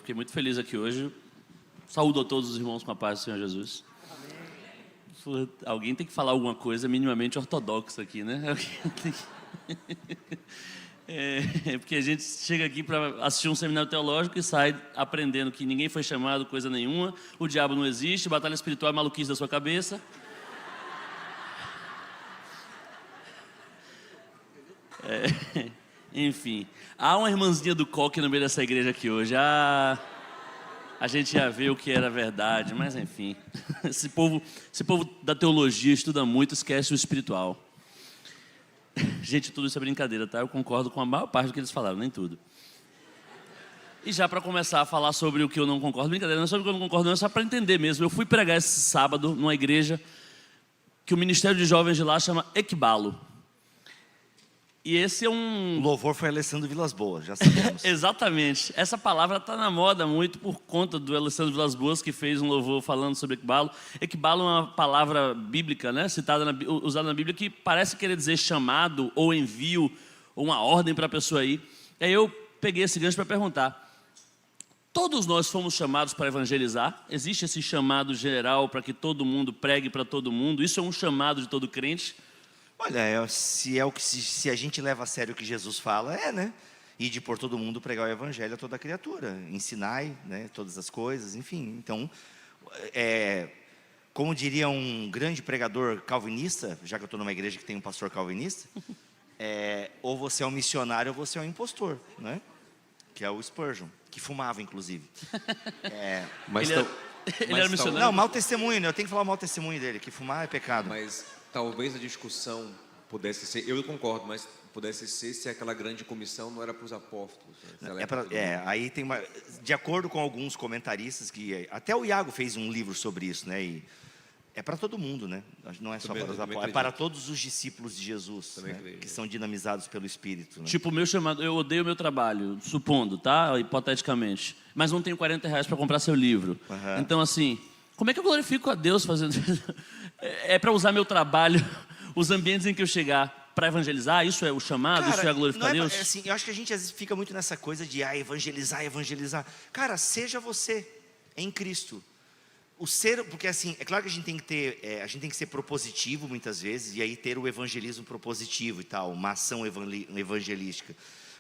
Fiquei muito feliz aqui hoje. Saúdo a todos os irmãos com a paz do Senhor Jesus. Amém. Alguém tem que falar alguma coisa minimamente ortodoxa aqui, né? Porque a gente chega aqui para assistir um seminário teológico e sai aprendendo que ninguém foi chamado, coisa nenhuma, o diabo não existe, batalha espiritual é maluquice da sua cabeça. Enfim, há uma irmãzinha do coque no meio dessa igreja aqui hoje. A gente ia ver o que era verdade, mas enfim. Esse povo da teologia estuda muito, esquece o espiritual. Gente, tudo isso é brincadeira, tá? Eu concordo com a maior parte do que eles falaram, nem tudo. E já para começar a falar sobre o que eu não concordo, brincadeira, não é sobre o que eu não concordo, não, é só para entender mesmo. Eu fui pregar esse sábado numa igreja que o Ministério de Jovens de lá chama Equibalo. E esse é um... O louvor foi Alessandro Vilas Boas, já sabemos. Exatamente. Essa palavra está na moda muito por conta do Alessandro Vilas Boas, que fez um louvor falando sobre Equibalo. Equibalo é uma palavra bíblica, né? Usada na Bíblia, que parece querer dizer chamado, ou envio, ou uma ordem para a pessoa ir. Aí eu peguei esse gancho para perguntar. Todos nós fomos chamados para evangelizar? Existe esse chamado geral para que todo mundo pregue para todo mundo? Isso é um chamado de todo crente? Olha, se a gente leva a sério o que Jesus fala, né? E de por todo mundo pregar o evangelho a toda criatura, ensinai, né, todas as coisas, enfim. Então, como diria um grande pregador calvinista, já que eu estou numa igreja que tem um pastor calvinista, ou você é um missionário ou você é um impostor, né? Que é o Spurgeon, que fumava, inclusive. Mas ele era missionário? Não, mau testemunho, né? Eu tenho que falar o mau testemunho dele, que fumar é pecado. Mas talvez a discussão pudesse ser, eu concordo, mas pudesse ser se aquela grande comissão não era para os apóstolos. Aí tem uma, de acordo com alguns comentaristas, que até o Iago fez um livro sobre isso, né? E é para todo mundo, né? Não é só para os apóstolos, é para todos os discípulos de Jesus, né? Que são dinamizados pelo Espírito. Né? Tipo, o meu chamado, eu odeio o meu trabalho, supondo, tá? Hipoteticamente. Mas não tenho R$40 para comprar seu livro. Uhum. Então, assim, como é que eu glorifico a Deus fazendo isso? É para usar meu trabalho, os ambientes em que eu chegar, para evangelizar? Isso é o chamado? Cara, isso é glorificar a Deus? Assim, eu acho que a gente às vezes fica muito nessa coisa de evangelizar. Cara, seja você em Cristo. Porque assim, é claro que a gente tem que ter, a gente tem que ser propositivo muitas vezes, e aí ter o evangelismo propositivo e tal, uma ação evangelística.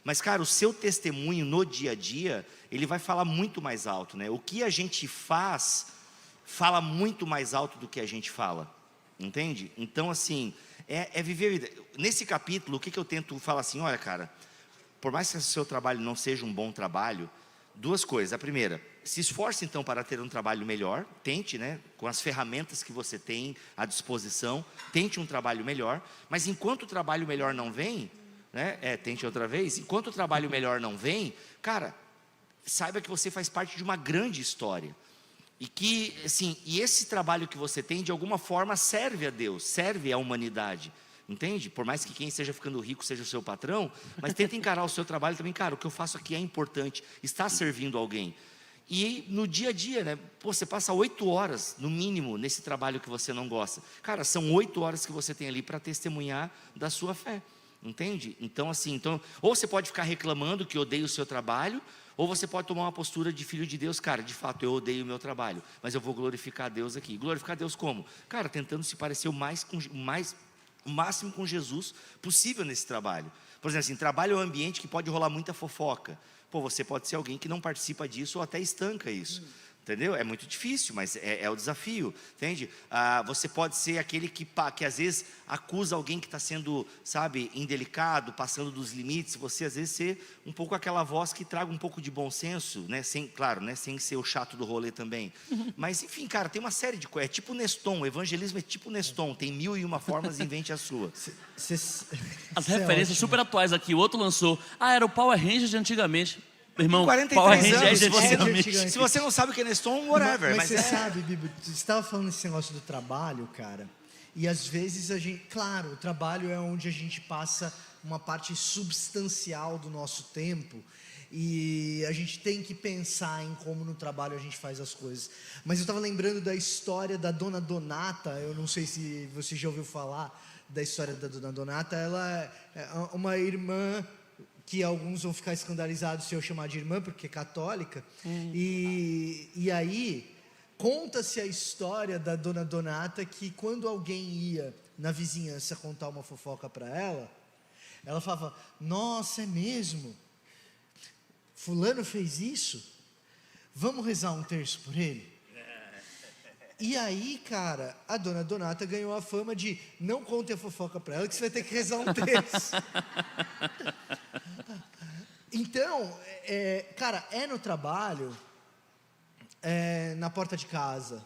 Mas, cara, o seu testemunho no dia a dia, ele vai falar muito mais alto, né? O que a gente fala muito mais alto do que a gente fala, entende? Então, assim, viver a vida. Nesse capítulo, o que eu tento falar assim, olha, cara, por mais que o seu trabalho não seja um bom trabalho, duas coisas. A primeira, se esforce então para ter um trabalho melhor, tente, né, com as ferramentas que você tem à disposição, tente um trabalho melhor, mas enquanto o trabalho melhor não vem, né, tente outra vez, enquanto o trabalho melhor não vem, cara, saiba que você faz parte de uma grande história. E que, assim, esse trabalho que você tem, de alguma forma, serve a Deus, serve à humanidade, entende? Por mais que quem esteja ficando rico seja o seu patrão, mas tenta encarar o seu trabalho também, cara, o que eu faço aqui é importante, está servindo alguém. E no dia a dia, né, você passa 8 horas, no mínimo, nesse trabalho que você não gosta. Cara, são 8 horas que você tem ali para testemunhar da sua fé, entende? Então, assim, ou você pode ficar reclamando que odeia o seu trabalho, ou você pode tomar uma postura de filho de Deus. Cara, de fato, eu odeio o meu trabalho, mas eu vou glorificar a Deus aqui. Glorificar a Deus como? Cara, tentando se parecer o máximo com Jesus possível nesse trabalho. Por exemplo, assim, trabalho é um ambiente que pode rolar muita fofoca. Pô, você pode ser alguém que não participa disso ou até estanca isso. Entendeu? É muito difícil, mas é o desafio, entende? Você pode ser aquele que às vezes acusa alguém que está sendo, sabe, indelicado, passando dos limites. Você às vezes ser um pouco aquela voz que traga um pouco de bom senso, né? Claro, né? Sem ser o chato do rolê também. Mas enfim, cara, tem uma série de coisas. É tipo Neston, o evangelismo é tipo Neston, tem 1001 formas, invente a sua. As referências super atuais aqui, o outro lançou, era o Power Ranger de antigamente. Irmão, 43 anos, se você não sabe o que é Neston, whatever. Mas você sabe, Bibo, você estava falando desse negócio do trabalho, cara, e às vezes claro, o trabalho é onde a gente passa uma parte substancial do nosso tempo, e a gente tem que pensar em como no trabalho a gente faz as coisas. Mas eu estava lembrando da história da Dona Donata, eu não sei se você já ouviu falar da história da Dona Donata. Ela é uma irmã que alguns vão ficar escandalizados se eu chamar de irmã, porque é católica. E aí, conta-se a história da dona Donata, que quando alguém ia na vizinhança contar uma fofoca para ela falava: nossa, é mesmo? Fulano fez isso? Vamos rezar um terço por ele? E aí, cara, a dona Donata ganhou a fama de: não conte a fofoca para ela, que você vai ter que rezar um terço. Então, cara, é no trabalho, é na porta de casa,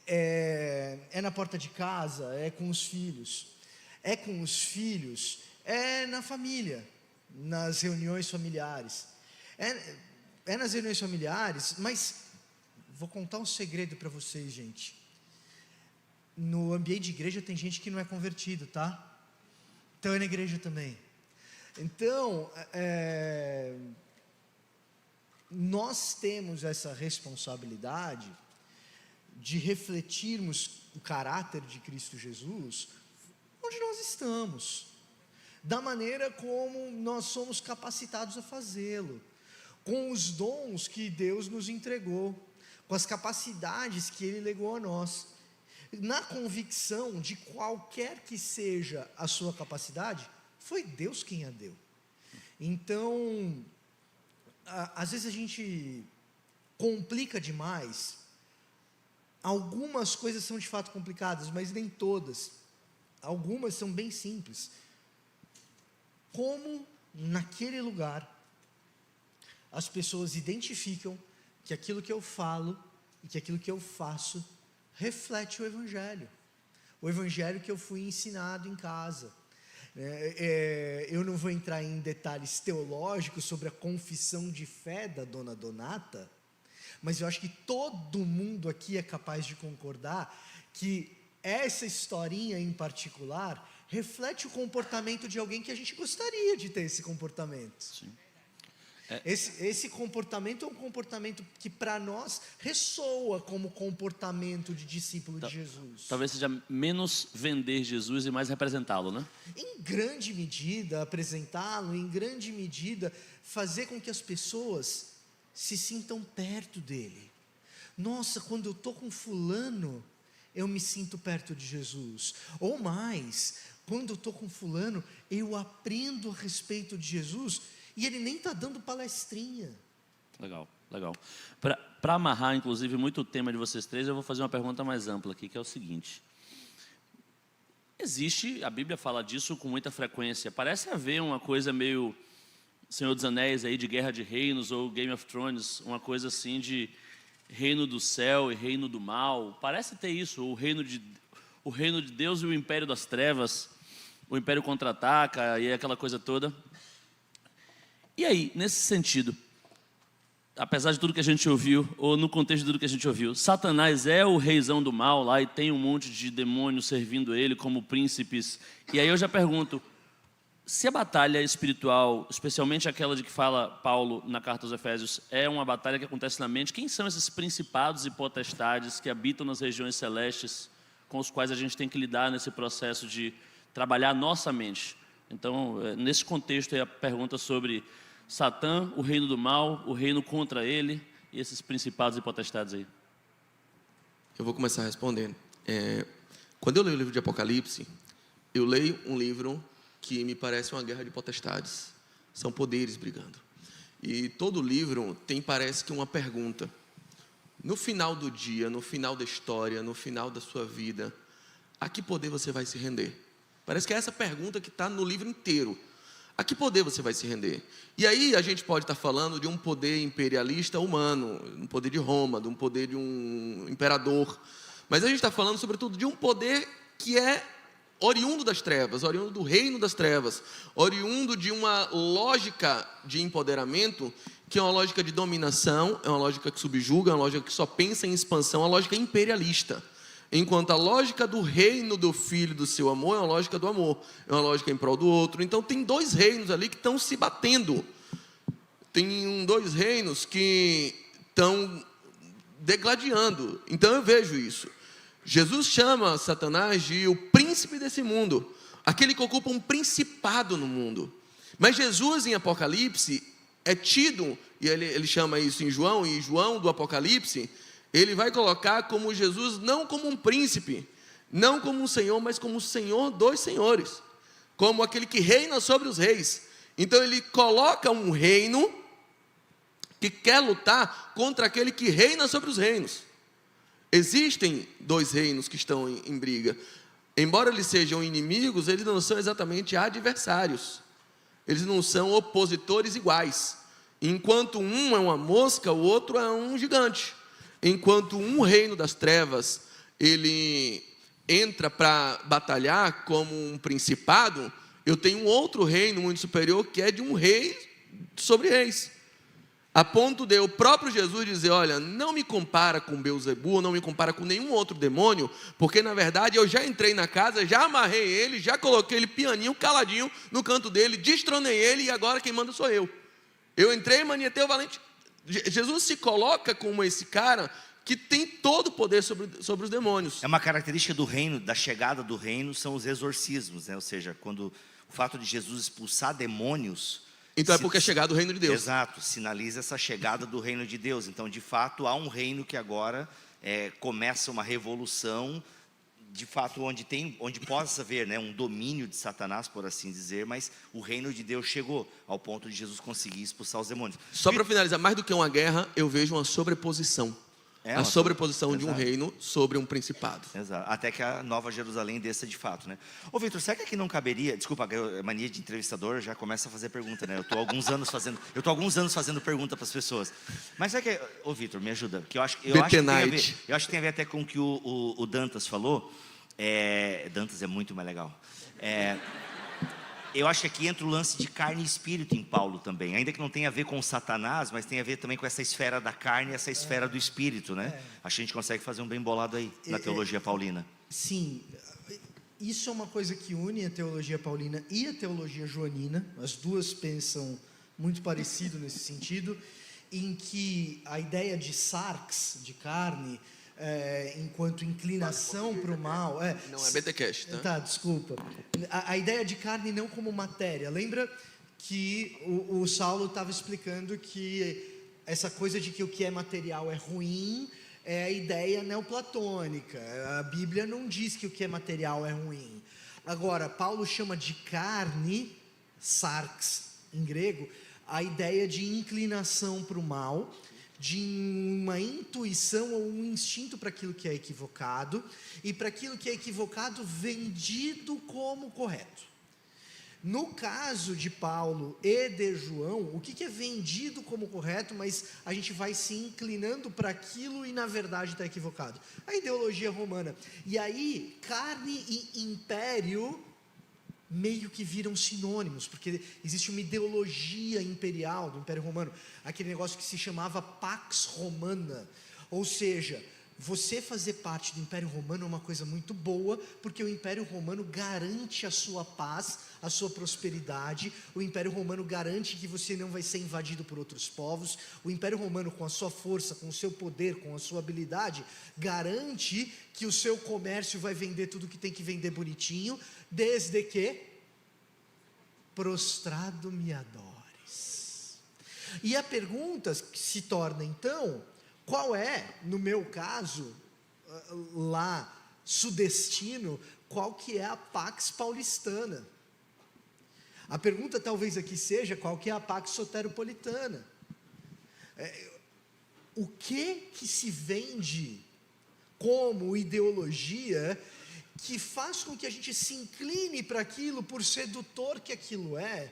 é na porta de casa, é com os filhos, é na família, nas reuniões familiares, é nas reuniões familiares, mas vou contar um segredo para vocês, gente. No ambiente de igreja tem gente que não é convertido, tá? Então é na igreja também. Então, nós temos essa responsabilidade de refletirmos o caráter de Cristo Jesus onde nós estamos, da maneira como nós somos capacitados a fazê-lo, com os dons que Deus nos entregou, com as capacidades que Ele legou a nós, na convicção de qualquer que seja a sua capacidade, foi Deus quem a deu. Então, às vezes a gente complica demais. Algumas coisas são de fato complicadas, mas nem todas. Algumas são bem simples. Como naquele lugar as pessoas identificam que aquilo que eu falo e que aquilo que eu faço reflete o Evangelho que eu fui ensinado em casa. Eu não vou entrar em detalhes teológicos sobre a confissão de fé da dona Donata, mas eu acho que todo mundo aqui é capaz de concordar que essa historinha em particular reflete o comportamento de alguém que a gente gostaria de ter esse comportamento. Sim. Esse comportamento é um comportamento que para nós ressoa como comportamento de discípulo de Jesus. Talvez seja menos vender Jesus e mais representá-lo, né? Em grande medida apresentá-lo, em grande medida fazer com que as pessoas se sintam perto dele. Nossa, quando eu estou com fulano, eu me sinto perto de Jesus. Ou mais, quando eu estou com fulano, eu aprendo a respeito de Jesus e ele nem está dando palestrinha. Legal, legal. Para amarrar, inclusive, muito o tema de vocês três, eu vou fazer uma pergunta mais ampla aqui, que é o seguinte. A Bíblia fala disso com muita frequência. Parece haver uma coisa meio Senhor dos Anéis, aí, de Guerra de Reinos, ou Game of Thrones, uma coisa assim de reino do céu e reino do mal. Parece ter isso, o reino de Deus e o império das trevas. O império contra-ataca e aquela coisa toda. E aí, nesse sentido, apesar de tudo que a gente ouviu, ou no contexto de tudo que a gente ouviu, Satanás é o reizão do mal lá e tem um monte de demônios servindo ele como príncipes. E aí eu já pergunto, se a batalha espiritual, especialmente aquela de que fala Paulo na carta aos Efésios, é uma batalha que acontece na mente, quem são esses principados e potestades que habitam nas regiões celestes, com os quais a gente tem que lidar nesse processo de trabalhar a nossa mente? Então, nesse contexto é a pergunta sobre Satã, o reino do mal, o reino contra ele e esses principados e potestades aí. Eu vou começar respondendo. Quando eu leio o livro de Apocalipse, eu leio um livro que me parece uma guerra de potestades. São poderes brigando. E todo livro tem, parece que, uma pergunta. No final do dia, no final da história, no final da sua vida, a que poder você vai se render? Parece que é essa pergunta que está no livro inteiro. A que poder você vai se render? E aí a gente pode estar falando de um poder imperialista humano, um poder de Roma, de um poder de um imperador. Mas a gente está falando, sobretudo, de um poder que é oriundo das trevas, oriundo do reino das trevas, oriundo de uma lógica de empoderamento, que é uma lógica de dominação, é uma lógica que subjuga, é uma lógica que só pensa em expansão, é uma lógica imperialista. Enquanto a lógica do reino do Filho do seu amor é uma lógica do amor, é uma lógica em prol do outro. Então tem dois reinos ali que estão se batendo. Tem dois reinos que estão degladiando. Então eu vejo isso. Jesus chama Satanás de o príncipe desse mundo, aquele que ocupa um principado no mundo. Mas Jesus, em Apocalipse, é tido, e ele chama isso em João, e João do Apocalipse, ele vai colocar como Jesus, não como um príncipe, não como um senhor, mas como o Senhor dos senhores, como aquele que reina sobre os reis. Então ele coloca um reino que quer lutar contra aquele que reina sobre os reinos. Existem dois reinos que estão em briga. Embora eles sejam inimigos, eles não são exatamente adversários. Eles não são opositores iguais. Enquanto um é uma mosca, o outro é um gigante. Enquanto um reino das trevas, ele entra para batalhar como um principado, eu tenho um outro reino muito superior, que é de um rei sobre reis. A ponto de o próprio Jesus dizer, olha, não me compara com Beelzebul, não me compara com nenhum outro demônio, porque na verdade eu já entrei na casa, já amarrei ele, já coloquei ele pianinho, caladinho, no canto dele, destronei ele e agora quem manda sou eu. Eu entrei, manietei o valente. Jesus se coloca como esse cara que tem todo o poder sobre os demônios. É uma característica do reino, da chegada do reino, são os exorcismos, né? Ou seja, quando o fato de Jesus expulsar demônios... Então é porque é chegado o reino de Deus. Exato, sinaliza essa chegada do reino de Deus. Então, de fato, há um reino que agora começa uma revolução, de fato, onde possa haver, né, um domínio de Satanás, por assim dizer, mas o reino de Deus chegou ao ponto de Jesus conseguir expulsar os demônios. Só para finalizar, mais do que uma guerra, eu vejo uma sobreposição. A sobreposição de um reino sobre um principado. Exato. Até que a Nova Jerusalém desça de fato, né? Ô, Vitor, será que aqui não caberia... Desculpa, a mania de entrevistador já começa a fazer pergunta, né? Eu estou há alguns anos fazendo pergunta para as pessoas. Mas será que... Ô, Vitor, me ajuda. Porque eu acho que tem a ver até com o que o Dantas falou. Dantas é muito mais legal. Eu acho que aqui entra o lance de carne e espírito em Paulo também. Ainda que não tenha a ver com Satanás, mas tem a ver também com essa esfera da carne e essa esfera do espírito, né? Acho que a gente consegue fazer um bem bolado aí, na teologia paulina. Sim, isso é uma coisa que une a teologia paulina e a teologia joanina. As duas pensam muito parecido nesse sentido, em que a ideia de sarx, de carne... enquanto inclinação para o mal. Não é BTcast, tá? Tá, desculpa. A ideia de carne não como matéria. Lembra que o Saulo estava explicando que essa coisa de que o que é material é ruim é a ideia neoplatônica. A Bíblia não diz que o que é material é ruim. Agora, Paulo chama de carne, sarx em grego, a ideia de inclinação para o mal, de uma intuição ou um instinto para aquilo que é equivocado, e para aquilo que é equivocado vendido como correto. No caso de Paulo e de João, o que é vendido como correto, mas a gente vai se inclinando para aquilo e na verdade está equivocado? A ideologia romana. E aí, carne e império meio que viram sinônimos, porque existe uma ideologia imperial do Império Romano, aquele negócio que se chamava Pax Romana, ou seja, você fazer parte do Império Romano é uma coisa muito boa, porque o Império Romano garante a sua paz, a sua prosperidade, o Império Romano garante que você não vai ser invadido por outros povos, o Império Romano, com a sua força, com o seu poder, com a sua habilidade, garante que o seu comércio vai vender tudo que tem que vender bonitinho, desde que prostrado me adores. E a pergunta se torna então, qual é, no meu caso, lá, sudestino, qual que é a Pax Paulistana? A pergunta talvez aqui seja, qual que é a Pax Soteropolitana? O que se vende como ideologia que faz com que a gente se incline para aquilo por sedutor que aquilo é,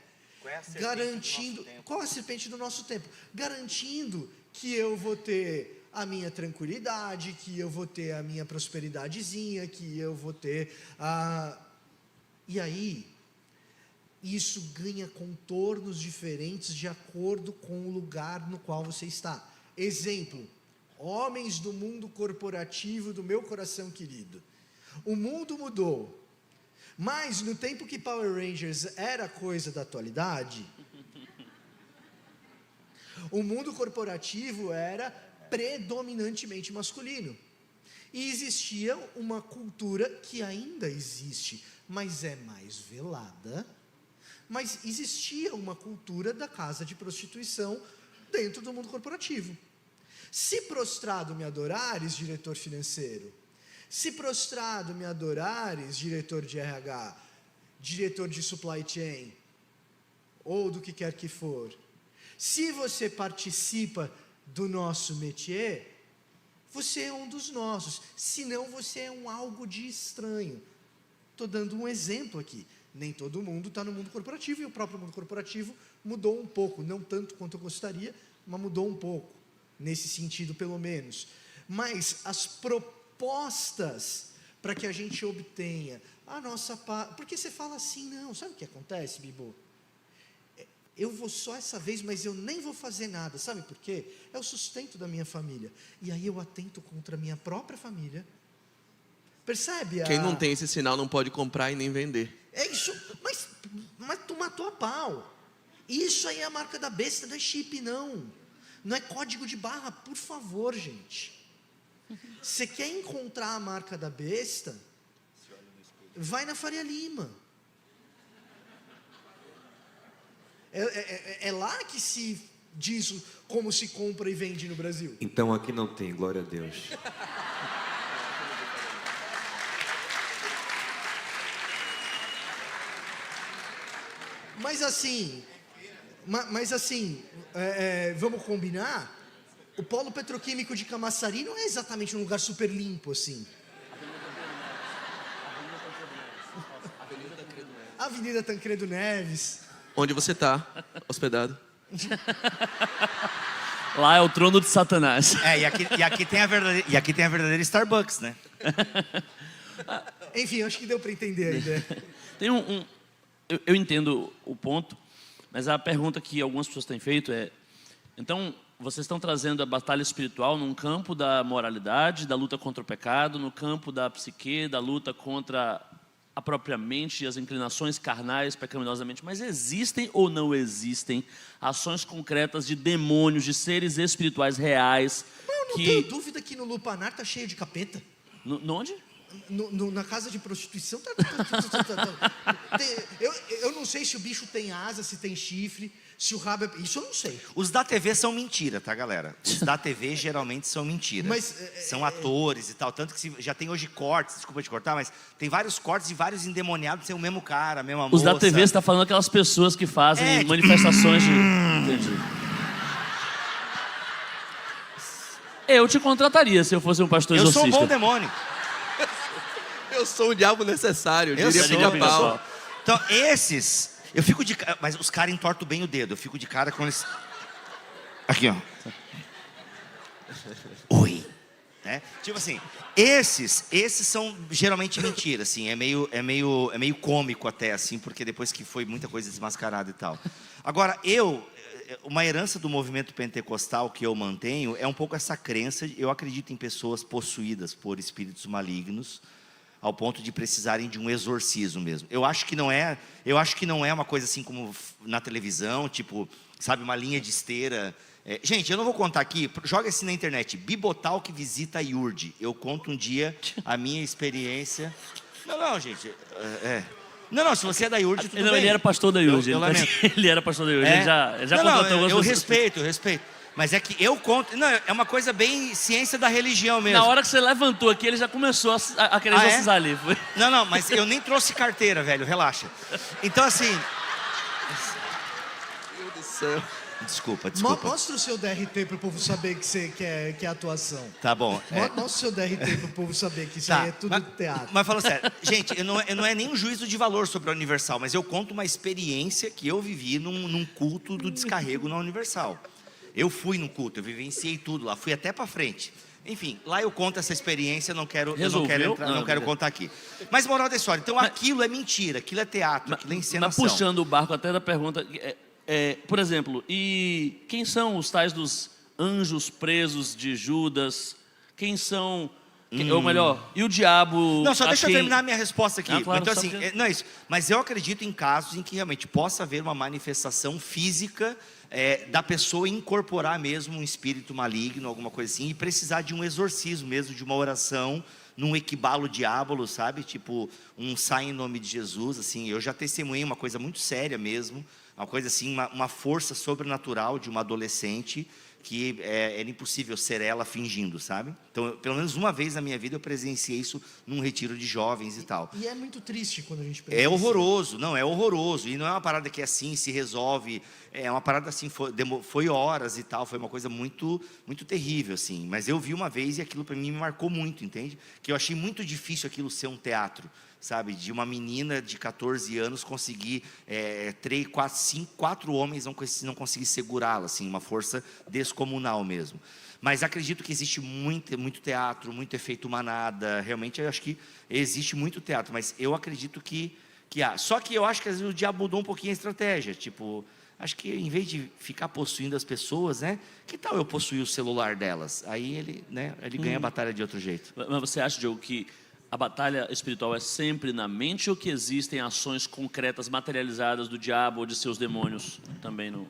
garantindo... Qual é a serpente do nosso tempo? Garantindo que eu vou ter a minha tranquilidade, que eu vou ter a minha prosperidadezinha, que eu vou ter a... E aí, isso ganha contornos diferentes de acordo com o lugar no qual você está. Exemplo, homens do mundo corporativo do meu coração querido. O mundo mudou, mas no tempo que Power Rangers era coisa da atualidade, o mundo corporativo era predominantemente masculino. E existia uma cultura que ainda existe, mas é mais velada, mas existia uma cultura da casa de prostituição dentro do mundo corporativo. Se prostrado me adorares, diretor financeiro, se prostrado me adorares, diretor de RH, diretor de supply chain, ou do que quer que for, se você participa do nosso métier, você é um dos nossos, senão você é um algo de estranho. Estou dando um exemplo aqui. Nem todo mundo está no mundo corporativo, e o próprio mundo corporativo mudou um pouco, não tanto quanto eu gostaria, mas mudou um pouco, nesse sentido pelo menos. Mas as propostas para que a gente obtenha a nossa paz... Porque você fala assim, não, sabe o que acontece, Bibo? Eu vou só essa vez, mas eu nem vou fazer nada, sabe por quê? É o sustento da minha família, e aí eu atento contra a minha própria família. Percebe? Quem não tem esse sinal não pode comprar e nem vender. É isso, mas tu matou a pau. Isso aí é a marca da besta, não é chip não. Não é código de barra, por favor, gente. Você quer encontrar a marca da besta? Vai na Faria Lima. É lá que se diz como se compra e vende no Brasil. Então aqui não tem, glória a Deus. Mas assim, vamos combinar, o polo petroquímico de Camaçari não é exatamente um lugar super limpo assim. Avenida Tancredo Neves. Onde você está hospedado? Lá é o trono de Satanás. E aqui tem a verdadeira Starbucks, né? Enfim, acho que deu para entender a ideia. Tem eu entendo o ponto, mas a pergunta que algumas pessoas têm feito é: então, vocês estão trazendo a batalha espiritual num campo da moralidade, da luta contra o pecado, no campo da psique, da luta contra a própria mente e as inclinações carnais pecaminosamente, mas existem ou não existem ações concretas de demônios, de seres espirituais reais? Eu não tenho dúvida que no Lupanar tá cheio de capeta. Onde? Na casa de prostituição eu não sei se o bicho tem asa, se tem chifre, se o rabo é... Isso eu não sei. Os da TV são mentira, tá, galera? Os da TV geralmente são mentira. Mas, são atores e tal. Tanto que já tem hoje cortes, desculpa te cortar, mas tem vários cortes e vários endemoniados sem o mesmo cara, a mesma moça. Os da TV, você está falando aquelas pessoas que fazem manifestações de... Entendi. Eu te contrataria se eu fosse um pastor Eu exorcista. sou um bom demônio. Eu sou o diabo necessário, Eu diria sou, Pica-Pau. Então, esses... Eu fico de cara... Mas os caras entortam bem o dedo. Eu fico de cara com eles... Aqui, ó. Oi. Né? Tipo assim, esses são geralmente mentira, assim. É meio cômico até, assim, porque depois que foi muita coisa desmascarada e tal. Agora, uma herança do movimento pentecostal que eu mantenho é um pouco essa crença. Eu acredito em pessoas possuídas por espíritos malignos, ao ponto de precisarem de um exorcismo mesmo. Eu acho que não é uma coisa assim como na televisão, tipo, sabe, uma linha de esteira. Gente, eu não vou contar aqui, joga assim na internet, Bibotalk visita a Iurde. Eu conto um dia a minha experiência. Não, gente. Não, se você é da Iurde, tudo bem. Ele era pastor da Iurde. Eu lamento. Ele era pastor da Iurde. Ele já contratou algumas eu pessoas. respeito. Mas é que eu conto... Não, é uma coisa bem ciência da religião mesmo. Na hora que você levantou aqui, ele já começou a querer exorcizar ali. Não, mas eu nem trouxe carteira, velho, relaxa. Então, assim... Meu Deus do céu. Desculpa. Mostra o seu DRT para o povo saber que você quer atuação. Tá bom. Mostra o seu DRT para o povo saber que isso aí é tudo teatro. Mas falando sério, gente, não é nem um juízo de valor sobre a Universal, mas eu conto uma experiência que eu vivi num culto do descarrego na Universal. Eu fui no culto, eu vivenciei tudo lá, fui até pra frente. Enfim, lá eu conto essa experiência, eu não quero contar aqui. Mas moral da história, então aquilo é mentira, aquilo é teatro, aquilo é encenação. Mas puxando o barco até da pergunta, por exemplo, e quem são os tais dos anjos presos de Judas? Quem são... Ou melhor, e o diabo... Não, só deixa eu terminar a minha resposta aqui. Claro, então assim, não é isso. Mas eu acredito em casos em que realmente possa haver uma manifestação física da pessoa incorporar mesmo um espírito maligno, alguma coisa assim, e precisar de um exorcismo mesmo, de uma oração num equibalo diábolo, sabe? Tipo, um sai em nome de Jesus, assim. Eu já testemunhei uma coisa muito séria mesmo, uma coisa assim, uma força sobrenatural de uma adolescente que era impossível ser ela fingindo, sabe? Então, pelo menos uma vez na minha vida eu presenciei isso num retiro de jovens e tal. E é muito triste quando a gente É horroroso, não, é horroroso. E não é uma parada que é assim, se resolve. É uma parada assim, foi horas e tal. Foi uma coisa muito, muito terrível, assim. Mas eu vi uma vez e aquilo para mim me marcou muito, entende? Que eu achei muito difícil aquilo ser um teatro, sabe? De uma menina de 14 anos conseguir, 3, 4, 5, 4 homens não conseguir segurá-la, assim, uma força descomunal mesmo. Mas acredito que existe muito teatro, muito efeito manada. Realmente eu acho que existe muito teatro, mas eu acredito que há. Só que eu acho que às vezes o diabo mudou um pouquinho a estratégia. Tipo, acho que em vez de ficar possuindo as pessoas, né? Que tal eu possuir o celular delas? Aí ele, né? Ele ganha a batalha de outro jeito. Mas você acha, Diogo, que a batalha espiritual é sempre na mente ou que existem ações concretas, materializadas do diabo ou de seus demônios também no...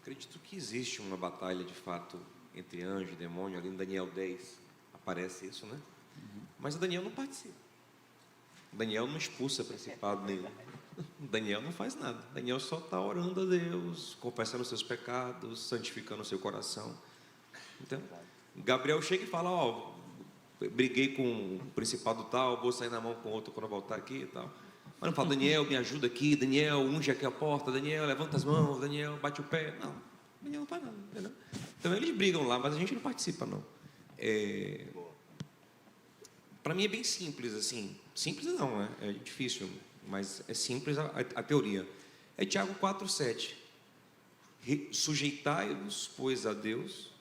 Acredito que existe uma batalha de fato entre anjo e demônio, ali em Daniel 10 aparece isso, né? Mas o Daniel não participa. O Daniel não expulsa principado nenhum. O Daniel não faz nada. O Daniel só está orando a Deus, confessando os seus pecados, santificando o seu coração. Então, Gabriel chega e fala, ó, briguei com o principado tal, vou sair na mão com outro quando eu voltar aqui e tal. Mas não fala, Daniel, me ajuda aqui, Daniel, unge aqui a porta, Daniel, levanta as mãos, Daniel, bate o pé. Não, Daniel não faz nada, entendeu? Então eles brigam lá, mas a gente não participa, não. Para mim é bem simples, assim. Simples não, é difícil, mas é simples a teoria. É Tiago 4,7. Sujeitai-vos, pois, a Deus,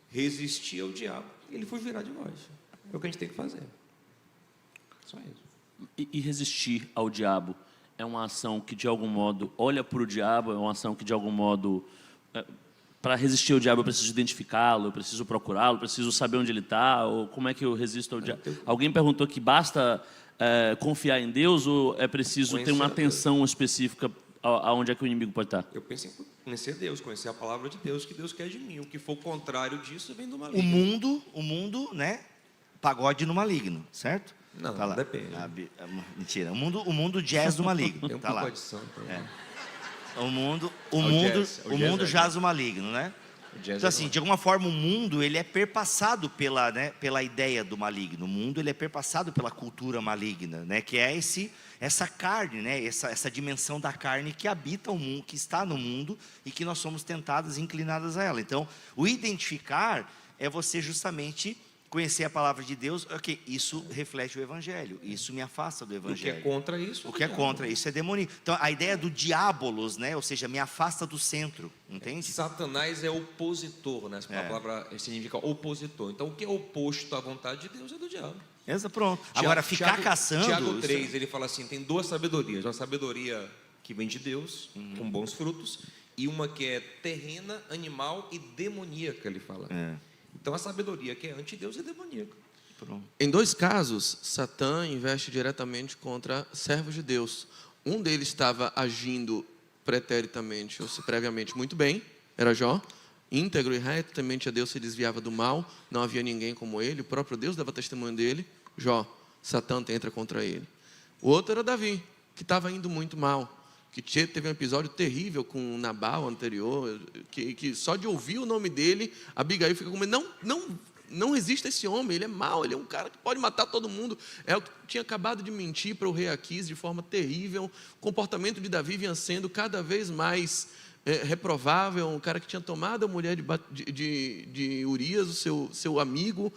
resistir ao diabo, e ele fugirá de vós. É o que a gente tem que fazer. Só isso. E resistir ao diabo é uma ação que de algum modo olha para o diabo, é uma ação que de algum modo... Para resistir ao diabo eu preciso identificá-lo, eu preciso procurá-lo, eu preciso saber onde ele está, ou como é que eu resisto ao diabo? Alguém perguntou que basta confiar em Deus ou é preciso ter uma atenção específica aonde é que o inimigo pode estar? Eu penso em conhecer Deus, conhecer a palavra de Deus, que Deus quer de mim. O que for contrário disso vem do maligno. O mundo, né? Pagode no maligno, certo? Não, tá lá. depende. Mentira. O mundo jazz do maligno. Tem um tá lá. pouco de santo. O mundo jazz jaz o maligno, né? Então assim, de alguma forma o mundo ele é perpassado pela ideia do maligno. O mundo ele é perpassado pela cultura maligna, né? Que é essa carne, né? Essa dimensão da carne que habita o mundo, que está no mundo e que nós somos tentados e inclinados a ela. Então, o identificar é você justamente conhecer a palavra de Deus, ok, isso reflete o Evangelho, isso me afasta do Evangelho. O que é contra isso? O que é contra isso é demoníaco. Então, a ideia do diabolos, né? Ou seja, me afasta do centro, entende? Satanás é opositor, né? A palavra significa opositor. Então, o que é oposto à vontade de Deus é do diabo. Pronto. Agora, ficar caçando... Tiago 3, ele fala assim, tem duas sabedorias. Uma sabedoria que vem de Deus, com bons frutos, e uma que é terrena, animal e demoníaca, ele fala. Então, a sabedoria que é anti-Deus é demoníaca. Em 2 casos, Satã investe diretamente contra servos de Deus. Um deles estava agindo preteritamente, ou previamente, muito bem, era Jó, íntegro e reto, temente a Deus, se desviava do mal, não havia ninguém como ele, o próprio Deus dava testemunho dele. Jó, Satã entra contra ele. O outro era Davi, que estava indo muito mal, que teve um episódio terrível com Nabal anterior, que só de ouvir o nome dele, Abigail fica com medo. Não existe esse homem, ele é mau, ele é um cara que pode matar todo mundo. É o que tinha acabado de mentir para o rei Aquis de forma terrível. O comportamento de Davi vinha sendo cada vez mais reprovável. Um cara que tinha tomado a mulher de Urias, o seu amigo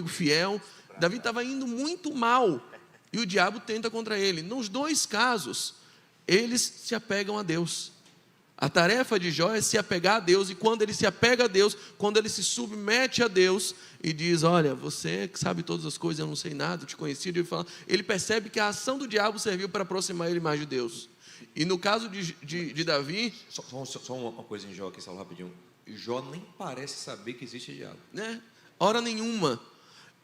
fiel. Davi estava indo muito mal e o diabo tenta contra ele. Nos 2 casos, eles se apegam a Deus. A tarefa de Jó é se apegar a Deus, e quando ele se apega a Deus, quando ele se submete a Deus e diz, olha, você que sabe todas as coisas, eu não sei nada, te conheci, ele percebe que a ação do diabo serviu para aproximar ele mais de Deus. E no caso de Davi... Só uma coisa em Jó aqui, só rapidinho. Jó nem parece saber que existe diabo. Né? Hora nenhuma.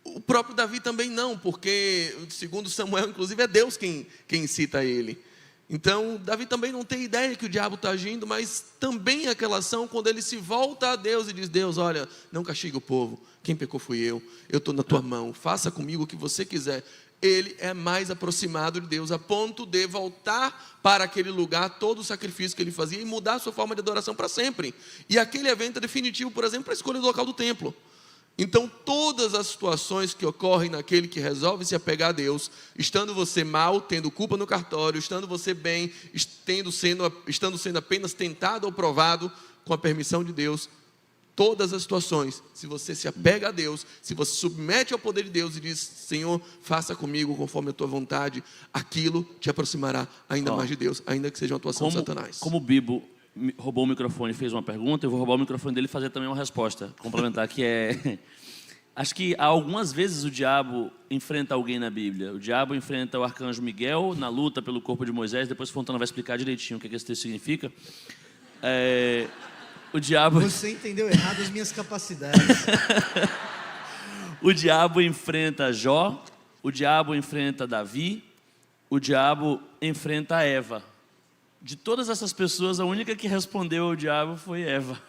O próprio Davi também não, porque segundo Samuel, inclusive, é Deus quem incita ele. Então, Davi também não tem ideia que o diabo está agindo, mas também aquela ação, quando ele se volta a Deus e diz: Deus, olha, não castigue o povo, quem pecou fui eu estou na tua mão, faça comigo o que você quiser. Ele é mais aproximado de Deus, a ponto de voltar para aquele lugar, todo o sacrifício que ele fazia, e mudar a sua forma de adoração para sempre. E aquele evento é definitivo, por exemplo, para a escolha do local do templo. Então, todas as situações que ocorrem naquele que resolve se apegar a Deus, estando você mal, tendo culpa no cartório, estando você bem, estando sendo apenas tentado ou provado, com a permissão de Deus, todas as situações, se você se apega a Deus, se você submete ao poder de Deus e diz: Senhor, faça comigo conforme a tua vontade, aquilo te aproximará ainda mais de Deus, ainda que seja uma atuação de Satanás. Como o Bibo roubou o microfone e fez uma pergunta, eu vou roubar o microfone dele e fazer também uma resposta complementar, que é... Acho que algumas vezes o diabo enfrenta alguém na Bíblia. O diabo enfrenta o arcanjo Miguel na luta pelo corpo de Moisés. Depois Fontana vai explicar direitinho o que esse texto significa. O diabo... Você entendeu errado as minhas capacidades. O diabo enfrenta Jó, o diabo enfrenta Davi, o diabo enfrenta Eva. De todas essas pessoas, a única que respondeu ao diabo foi Eva.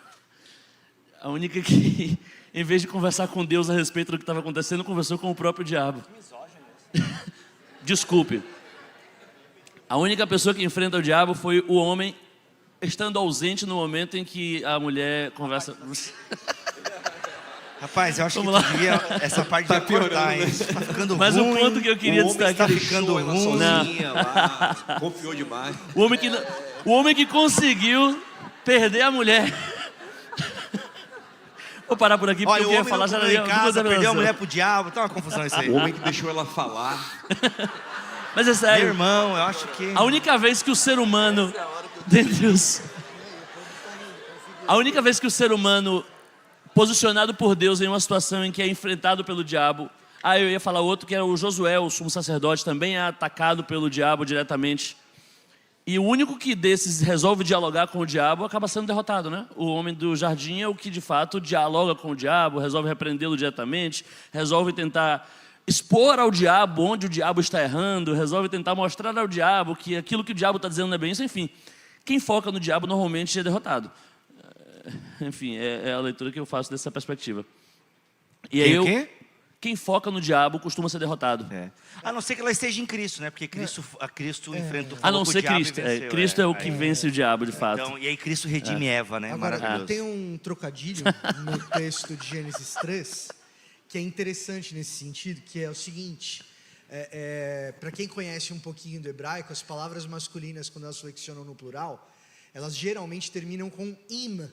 A única que, em vez de conversar com Deus a respeito do que estava acontecendo, conversou com o próprio diabo. Desculpe. A única pessoa que enfrenta o diabo foi o homem, estando ausente no momento em que a mulher conversa... Rapaz, eu acho que tu devia, essa parte tá cortar, hein? Tá ficando Mas ruim. o ponto que eu queria destacar... Tá ficando Ela ruim. sozinha lá, confiou demais. O homem que conseguiu perder a mulher. Vou parar por aqui, porque Olha, eu o ia homem falar não já comeu em casa, perdeu a revelação. mulher pro diabo, tá uma confusão isso aí. O homem que deixou ela falar. Mas é Meu sério, irmão, eu acho que... a única vez que o ser humano... dentre os- A única vez que o ser humano, posicionado por Deus em uma situação em que é enfrentado pelo diabo... eu ia falar outro, que era o Josué, o sumo sacerdote, também é atacado pelo diabo diretamente. E o único que desses resolve dialogar com o diabo acaba sendo derrotado, né? O homem do jardim é o que de fato dialoga com o diabo, resolve repreendê-lo diretamente, resolve tentar expor ao diabo onde o diabo está errando, resolve tentar mostrar ao diabo que aquilo que o diabo está dizendo não é bem isso, enfim. Quem foca no diabo normalmente é derrotado. Enfim, é a leitura que eu faço dessa perspectiva. E aí o quê? Quem foca no diabo costuma ser derrotado. A não ser que ela esteja em Cristo, né? Porque Cristo enfrenta o fogo, A não o ser diabo e Cristo. venceu, Cristo é o que vence o diabo, de fato. Então, e aí Cristo redime Eva, né? Agora, Maravilhoso. tem um trocadilho no texto de Gênesis 3 que é interessante nesse sentido, que é o seguinte: para quem conhece um pouquinho do hebraico, as palavras masculinas, quando elas flexionam no plural, elas geralmente terminam com im.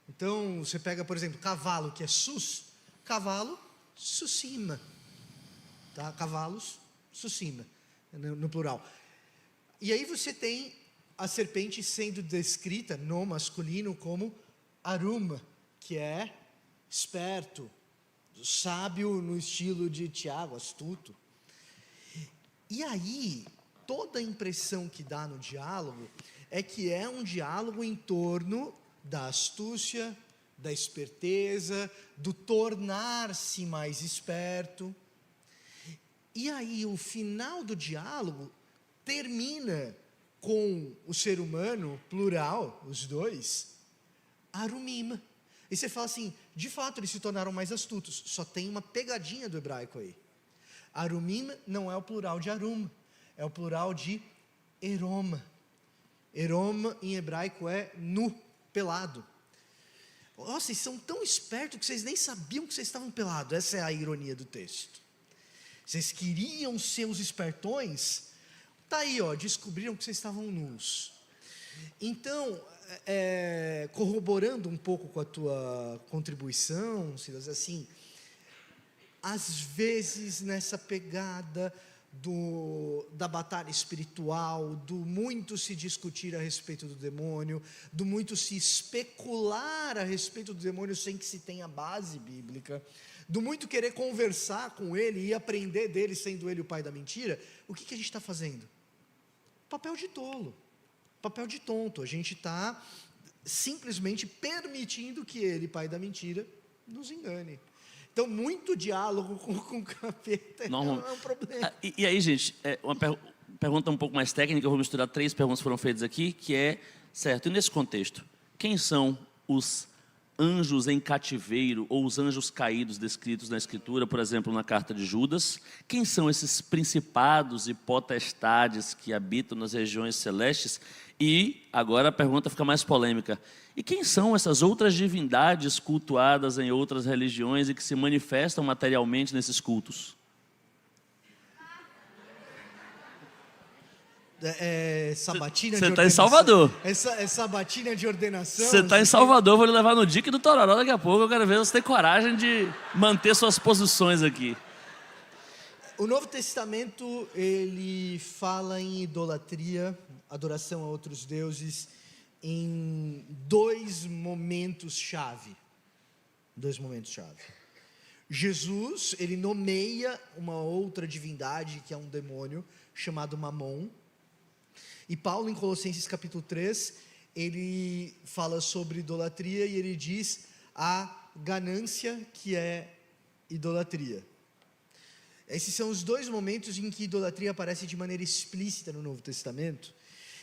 Então, você pega, por exemplo, cavalo, que é sus, cavalo, sucima, tá? Cavalos, sucima, no plural. E aí você tem a serpente sendo descrita no masculino como aruma, que é esperto, sábio no estilo de Tiago, astuto. E aí, toda a impressão que dá no diálogo é que é um diálogo em torno da astúcia, da esperteza, do tornar-se mais esperto. E aí o final do diálogo termina com o ser humano, plural, os dois, arumima. E você fala assim, de fato eles se tornaram mais astutos, só tem uma pegadinha do hebraico aí. Arumima não é o plural de aruma, é o plural de eroma. Eroma em hebraico é nu, pelado. Nossa, vocês são tão espertos que vocês nem sabiam que vocês estavam pelados. Essa é a ironia do texto. Vocês queriam ser os espertões, tá aí, ó, descobriram que vocês estavam nus. Então, corroborando um pouco com a tua contribuição, Silas, assim, às vezes nessa pegada da batalha espiritual, do muito se discutir a respeito do demônio, do muito se especular a respeito do demônio sem que se tenha base bíblica, do muito querer conversar com ele e aprender dele, sendo ele o pai da mentira, o que a gente está fazendo? Papel de tolo, papel de tonto. A gente está simplesmente permitindo que ele, pai da mentira, nos engane. Então, muito diálogo com o capeta é um problema. E aí, gente, pergunta um pouco mais técnica, eu vou misturar 3 perguntas que foram feitas aqui, que é, certo, e nesse contexto, quem são os anjos em cativeiro ou os anjos caídos descritos na Escritura, por exemplo, na carta de Judas? Quem são esses principados e potestades que habitam nas regiões celestes? E agora a pergunta fica mais polêmica. E quem são essas outras divindades cultuadas em outras religiões e que se manifestam materialmente nesses cultos? Sabatina Você de está em ordenação. Salvador. É sabatina de ordenação. Você está em Salvador, vou lhe levar no Dique do Tororó daqui a pouco. Eu quero ver se você tem coragem de manter suas posições aqui. O Novo Testamento, ele fala em idolatria, adoração a outros deuses, em 2 momentos-chave. 2 momentos-chave. Jesus, ele nomeia uma outra divindade, que é um demônio, chamado Mamon. E Paulo, em Colossenses capítulo 3, ele fala sobre idolatria e ele diz a ganância que é idolatria. Esses são os 2 momentos em que idolatria aparece de maneira explícita no Novo Testamento.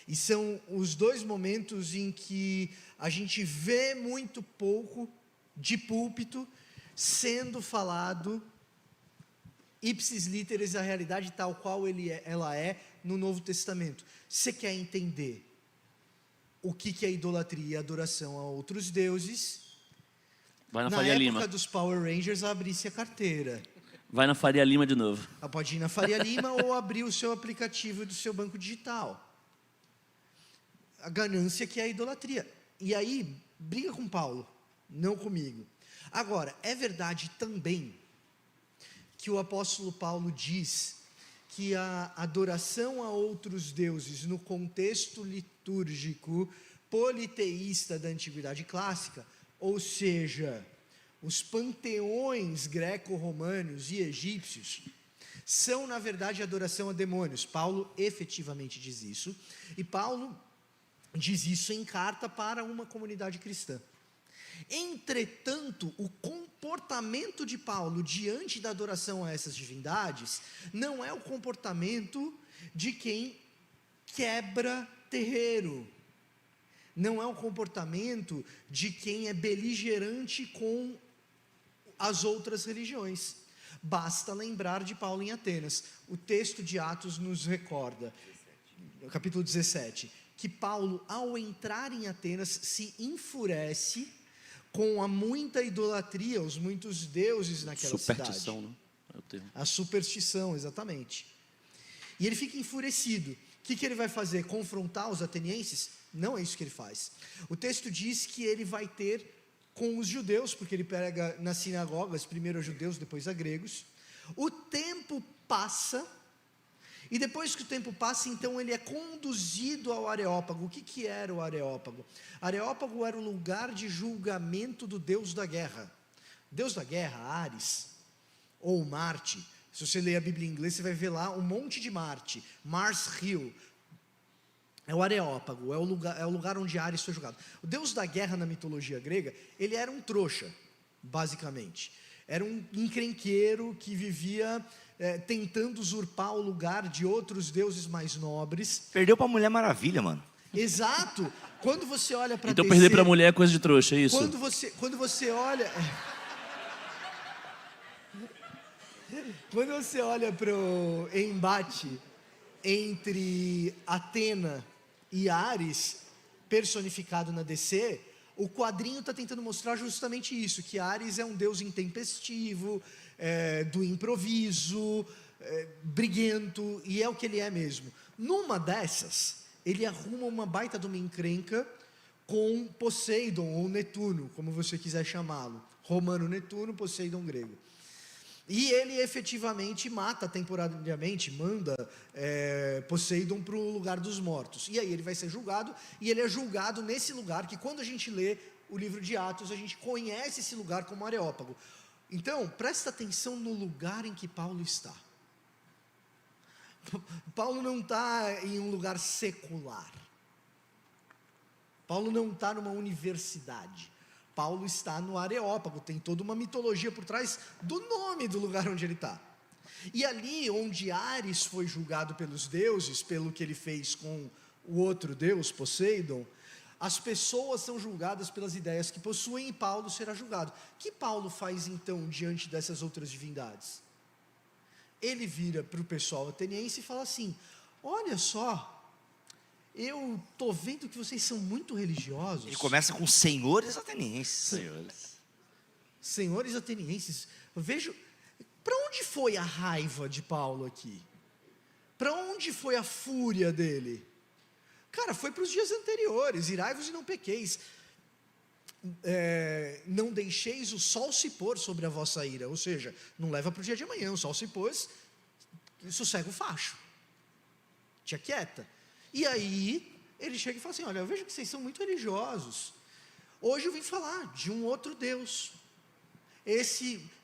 E são os 2 momentos em que a gente vê muito pouco de púlpito sendo falado ipsis literis a realidade tal qual ela é no Novo Testamento. Você quer entender o que é idolatria e adoração a outros deuses? Vai na Na Faria época Lima. dos Power Rangers, abrisse a carteira. Vai na Faria Lima de novo. Pode ir na Faria Lima ou abrir o seu aplicativo do seu banco digital. A ganância que é a idolatria. E aí, briga com Paulo, não comigo. Agora, é verdade também que o apóstolo Paulo diz que a adoração a outros deuses no contexto litúrgico politeísta da antiguidade clássica, ou seja, os panteões greco-romanos e egípcios, são na verdade adoração a demônios. Paulo efetivamente diz isso, e Paulo diz isso em carta para uma comunidade cristã. Entretanto, o comportamento de Paulo diante da adoração a essas divindades não é o comportamento de quem quebra terreiro, não é o comportamento de quem é beligerante com as outras religiões. Basta lembrar de Paulo em Atenas. O texto de Atos nos recorda, no capítulo 17, que Paulo, ao entrar em Atenas, se enfurece com a muita idolatria, os muitos deuses naquela Superstição, cidade. né? É o termo. A superstição, exatamente. E ele fica enfurecido. O que ele vai fazer? Confrontar os atenienses? Não é isso que ele faz. O texto diz que ele vai ter com os judeus, porque ele prega nas sinagogas, primeiro a judeus, depois a gregos. O tempo passa, e depois que o tempo passa, então ele é conduzido ao Areópago. O que era o Areópago? Areópago era o lugar de julgamento do deus da guerra. Deus da guerra, Ares, ou Marte. Se você ler a Bíblia em inglês, você vai ver lá um monte de Marte, Mars Hill. É o Areópago, é o lugar onde Ares foi julgado. O deus da guerra na mitologia grega, ele era um trouxa, basicamente. Era um encrenqueiro que vivia tentando usurpar o lugar de outros deuses mais nobres. Perdeu pra Mulher Maravilha, mano. Exato. Quando você olha para Então perder pra mulher é coisa de trouxa, é isso? Quando você olha... Quando você olha para o embate entre Atena e Ares, personificado na DC, o quadrinho está tentando mostrar justamente isso, que Ares é um deus intempestivo, do improviso, briguento, e é o que ele é mesmo. Numa dessas, ele arruma uma baita de uma encrenca com Poseidon, ou Netuno, como você quiser chamá-lo. Romano Netuno, Poseidon grego. E ele efetivamente mata temporariamente, manda Poseidon para o lugar dos mortos. E aí ele vai ser julgado, e ele é julgado nesse lugar, que quando a gente lê o livro de Atos, a gente conhece esse lugar como Areópago. Então, presta atenção no lugar em que Paulo está. Paulo não está em um lugar secular. Paulo não está numa universidade. Paulo está no Areópago, tem toda uma mitologia por trás do nome do lugar onde ele está. E ali onde Ares foi julgado pelos deuses, pelo que ele fez com o outro deus, Poseidon, as pessoas são julgadas pelas ideias que possuem e Paulo será julgado. O que Paulo faz então diante dessas outras divindades? Ele vira para o pessoal ateniense e fala assim: olha só, eu estou vendo que vocês são muito religiosos. Ele começa com senhores atenienses. Senhores atenienses, vejo, para onde foi a raiva de Paulo aqui? Para onde foi a fúria dele? Cara, foi para os dias anteriores: irai-vos e não pequeis, não deixeis o sol se pôr sobre a vossa ira, ou seja, não leva para o dia de amanhã, o sol se pôs, sossega o facho, te aquieta. E aí, ele chega e fala assim: olha, eu vejo que vocês são muito religiosos, hoje eu vim falar de um outro Deus.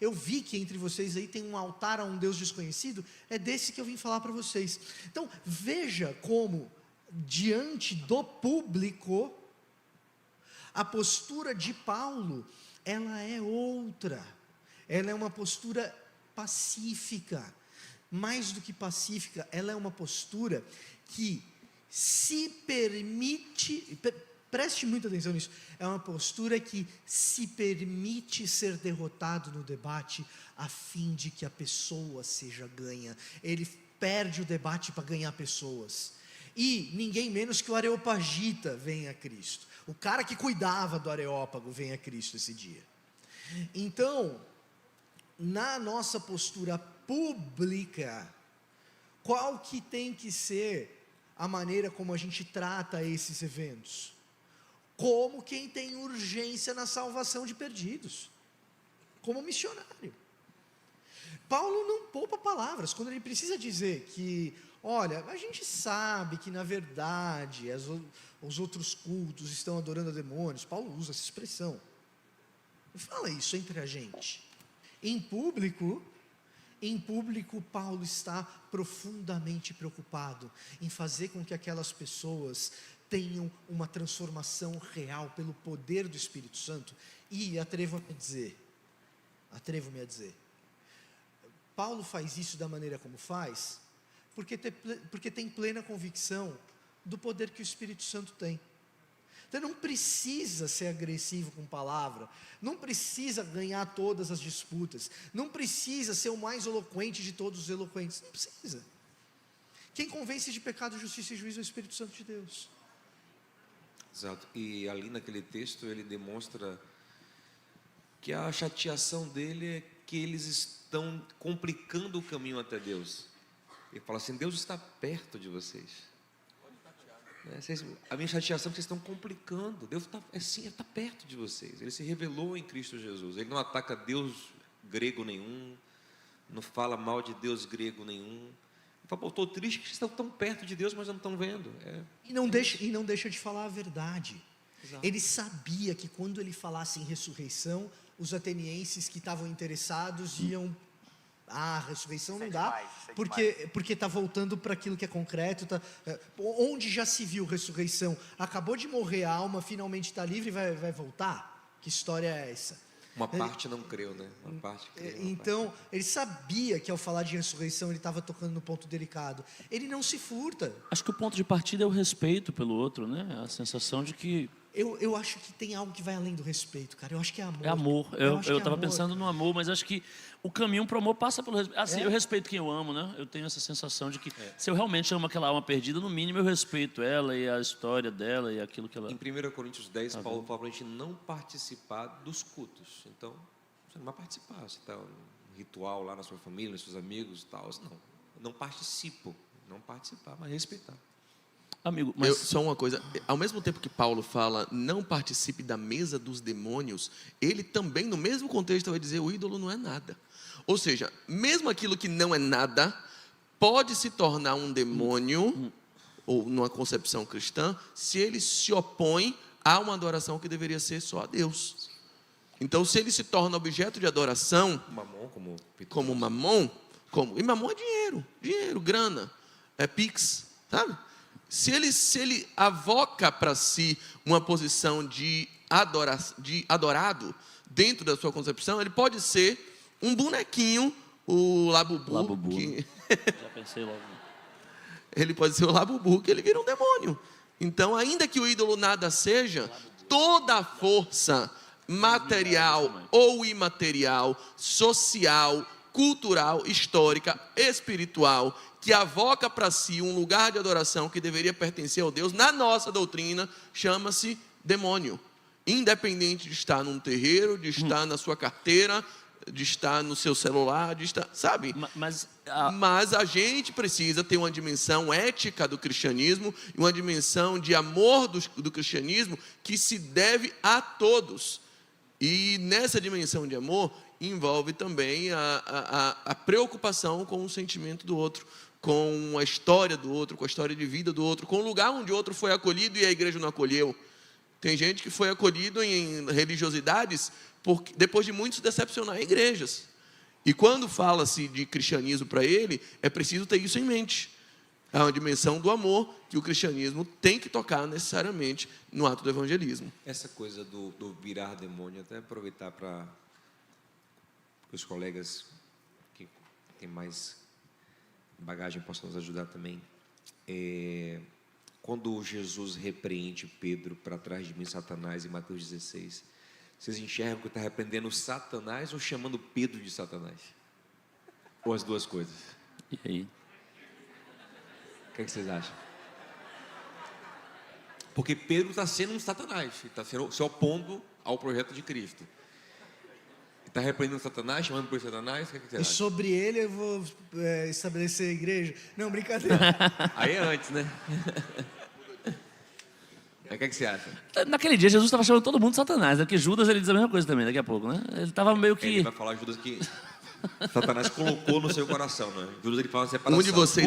Eu vi que entre vocês aí tem um altar a um Deus desconhecido, é desse que eu vim falar para vocês. Então, veja como, diante do público, a postura de Paulo, ela é outra, ela é uma postura pacífica, mais do que pacífica, ela é uma postura que se permite, preste muita atenção nisso, é uma postura que se permite ser derrotado no debate, a fim de que a pessoa seja ganha. Ele perde o debate para ganhar pessoas, e ninguém menos que o Areopagita vem a Cristo, o cara que cuidava do Areópago vem a Cristo esse dia. Então, na nossa postura pública, qual que tem que ser a maneira como a gente trata esses eventos? Como quem tem urgência na salvação de perdidos, como missionário. Paulo não poupa palavras, quando ele precisa dizer que, olha, a gente sabe que na verdade os outros cultos estão adorando a demônios. Paulo usa essa expressão, fala isso entre a gente. Em público, Paulo está profundamente preocupado em fazer com que aquelas pessoas tenham uma transformação real pelo poder do Espírito Santo. E atrevo-me a dizer, Paulo faz isso da maneira como faz, porque tem plena convicção do poder que o Espírito Santo tem. Então não precisa ser agressivo com palavra, não precisa ganhar todas as disputas, não precisa ser o mais eloquente de todos os eloquentes, não precisa. Quem convence de pecado, justiça e juízo é o Espírito Santo de Deus. Exato, e ali naquele texto ele demonstra que a chateação dele é que eles estão complicando o caminho até Deus. Ele fala assim: Deus está perto de vocês. A minha chateação é que vocês estão complicando. Deus está perto de vocês. Ele se revelou em Cristo Jesus. Ele não ataca Deus grego nenhum, não fala mal de Deus grego nenhum. Ele fala: estou triste que vocês estão tão perto de Deus, mas não estão vendo. E não deixa de falar a verdade. Exato. Ele sabia que quando ele falasse em ressurreição, os atenienses que estavam interessados iam: ressurreição não dá, porque está voltando para aquilo que é concreto, onde já se viu ressurreição, acabou de morrer a alma, finalmente está livre e vai voltar? Que história é essa? Uma parte não creu, né? Uma parte creu, então, ele sabia que ao falar de ressurreição ele estava tocando no ponto delicado, ele não se furta. Acho que o ponto de partida é o respeito pelo outro, né? A sensação de que... Eu acho que tem algo que vai além do respeito, cara. Eu acho que é amor. É amor. Eu estava pensando no amor, mas acho que o caminho para o amor passa pelo respeito. Assim, eu respeito quem eu amo, né? Eu tenho essa sensação de que se eu realmente amo aquela alma perdida, no mínimo eu respeito ela e a história dela e aquilo que ela... Em 1 Coríntios 10, Paulo fala para a gente não participar dos cultos. Então, você não vai participar. Você está um ritual lá na sua família, nos seus amigos e tal. Não participo. Não participar, mas respeitar. Amigo, mas... Só uma coisa, ao mesmo tempo que Paulo fala, não participe da mesa dos demônios, ele também, no mesmo contexto, vai dizer, o ídolo não é nada. Ou seja, mesmo aquilo que não é nada, pode se tornar um demônio, ou numa concepção cristã, se ele se opõe a uma adoração que deveria ser só a Deus. Então, se ele se torna objeto de adoração, mamon, como mamon, e mamon é dinheiro, grana, é pix, sabe? Se ele avoca para si uma posição de adorado dentro da sua concepção, ele pode ser um bonequinho o Labubu, Labubu, que... Já pensei logo. ele pode ser o Labubu, que ele vira um demônio. Então, ainda que o ídolo nada seja, toda a força material ou imaterial, social, cultural, histórica, espiritual, que avoca para si um lugar de adoração que deveria pertencer ao Deus, na nossa doutrina, chama-se demônio. Independente de estar num terreiro, de estar na sua carteira, de estar no seu celular, de estar, sabe? Mas a gente precisa ter uma dimensão ética do cristianismo, uma dimensão de amor do cristianismo que se deve a todos. E nessa dimensão de amor envolve também a preocupação com o sentimento do outro, com a história do outro, com a história de vida do outro, com o lugar onde o outro foi acolhido e a igreja não acolheu. Tem gente que foi acolhido em religiosidades depois de muito se decepcionar em igrejas. E quando fala-se de cristianismo para ele, é preciso ter isso em mente. É uma dimensão do amor que o cristianismo tem que tocar necessariamente no ato do evangelismo. Essa coisa do virar demônio, até aproveitar para os colegas que têm mais bagagem possam nos ajudar também. Quando Jesus repreende Pedro para trás de mim, Satanás, em Mateus 16, vocês enxergam que está repreendendo Satanás ou chamando Pedro de Satanás? Ou as duas coisas? E aí? O que vocês acham? Porque Pedro está sendo um Satanás, está se opondo ao projeto de Cristo. Está repreendendo Satanás, chamando por Satanás, o que você E acha? sobre ele eu vou estabelecer a igreja. Não, brincadeira. Aí é antes, né? O que você acha? Naquele dia, Jesus estava chamando todo mundo de Satanás, né? Porque Judas ele diz a mesma coisa também, daqui a pouco, né? Ele estava meio que... Ele vai falar Judas que Satanás colocou no seu coração, né? Judas ele fala separação. Um de vocês,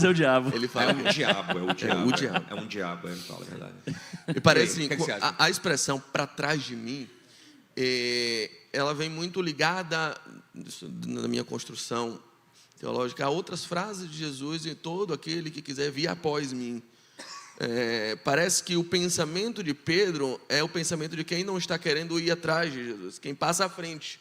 é o diabo. Ele fala É um diabo. diabo. É um diabo, ele fala, é verdade. E parece E aí, o que você acha? a expressão para trás de mim, ela vem muito ligada, na minha construção teológica, a outras frases de Jesus: e todo aquele que quiser vir após mim. Parece que o pensamento de Pedro é o pensamento de quem não está querendo ir atrás de Jesus, quem passa à frente,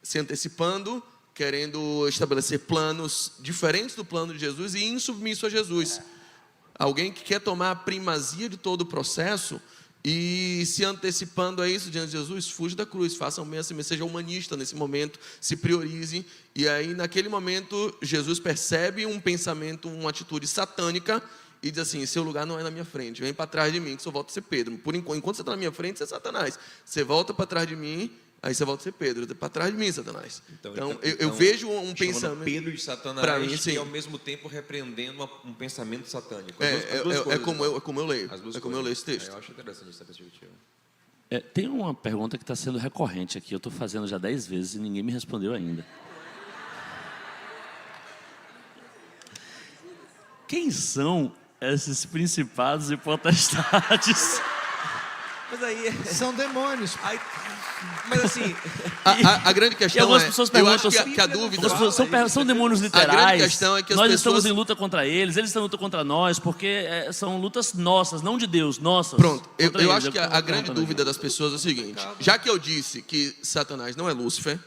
se antecipando, querendo estabelecer planos diferentes do plano de Jesus e insubmisso a Jesus. Alguém que quer tomar a primazia de todo o processo e se antecipando a isso diante de Jesus, fuja da cruz, faça bem assim, seja humanista nesse momento, se priorize. E aí naquele momento Jesus percebe um pensamento, uma atitude satânica e diz assim: seu lugar não é na minha frente, vem para trás de mim que só volta a ser Pedro. Enquanto você está na minha frente, você é Satanás. Você volta para trás de mim, aí você volta a ser Pedro. Para trás de mim, Satanás. Então eu vejo um pensamento Pedro de Satanás, para mim, e ao mesmo tempo repreendendo um pensamento satânico. Como eu leio. Eu leio esse texto. Eu acho interessante essa perspectiva. Tem uma pergunta que está sendo recorrente aqui. Eu estou fazendo já 10 vezes e ninguém me respondeu ainda. Quem são esses principados e potestades? Mas aí... São demônios. Mas assim... A grande E questão algumas pessoas perguntam, eu acho que a dúvida... são demônios literais. A grande questão é que as nós pessoas... estamos em luta contra eles estão em luta contra nós, porque são lutas nossas, não de Deus, nossas. Pronto, eu Contra eles. acho que a grande dúvida das pessoas é o seguinte: já que eu disse que Satanás não é Lúcifer,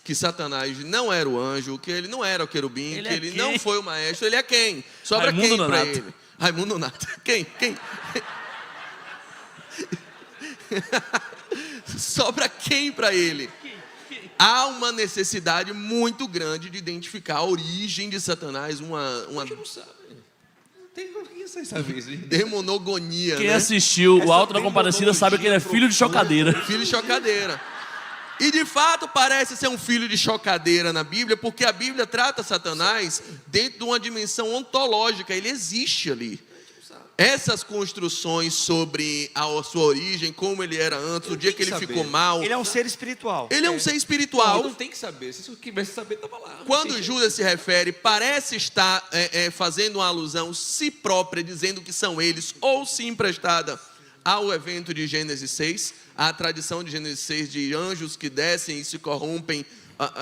que Satanás não era o anjo, que ele não era o querubim, Ele que é ele quem? não foi o maestro, ele é quem? Sobra Raimundo quem para Nonato. ele? Raimundo Nonato. Quem? Sobra quem para ele? Há uma necessidade muito grande de identificar a origem de Satanás, uma não sabe. Quem sabe isso? demonogonia, Quem né? assistiu o Alto da Compadecida sabe que ele é filho de chocadeira. Filho de chocadeira. E de fato parece ser um filho de chocadeira na Bíblia, porque a Bíblia trata Satanás dentro de uma dimensão ontológica, ele existe ali. Essas construções sobre a sua origem, como ele era antes, o dia que ele ficou mal. Ele é um ser espiritual. Ele é um ser espiritual. Não tem que saber. Se você quisesse saber, estava lá. Quando Judas se refere, parece estar fazendo uma alusão si própria, dizendo que são eles, ou se emprestada ao evento de Gênesis 6, à tradição de Gênesis 6 de anjos que descem e se corrompem,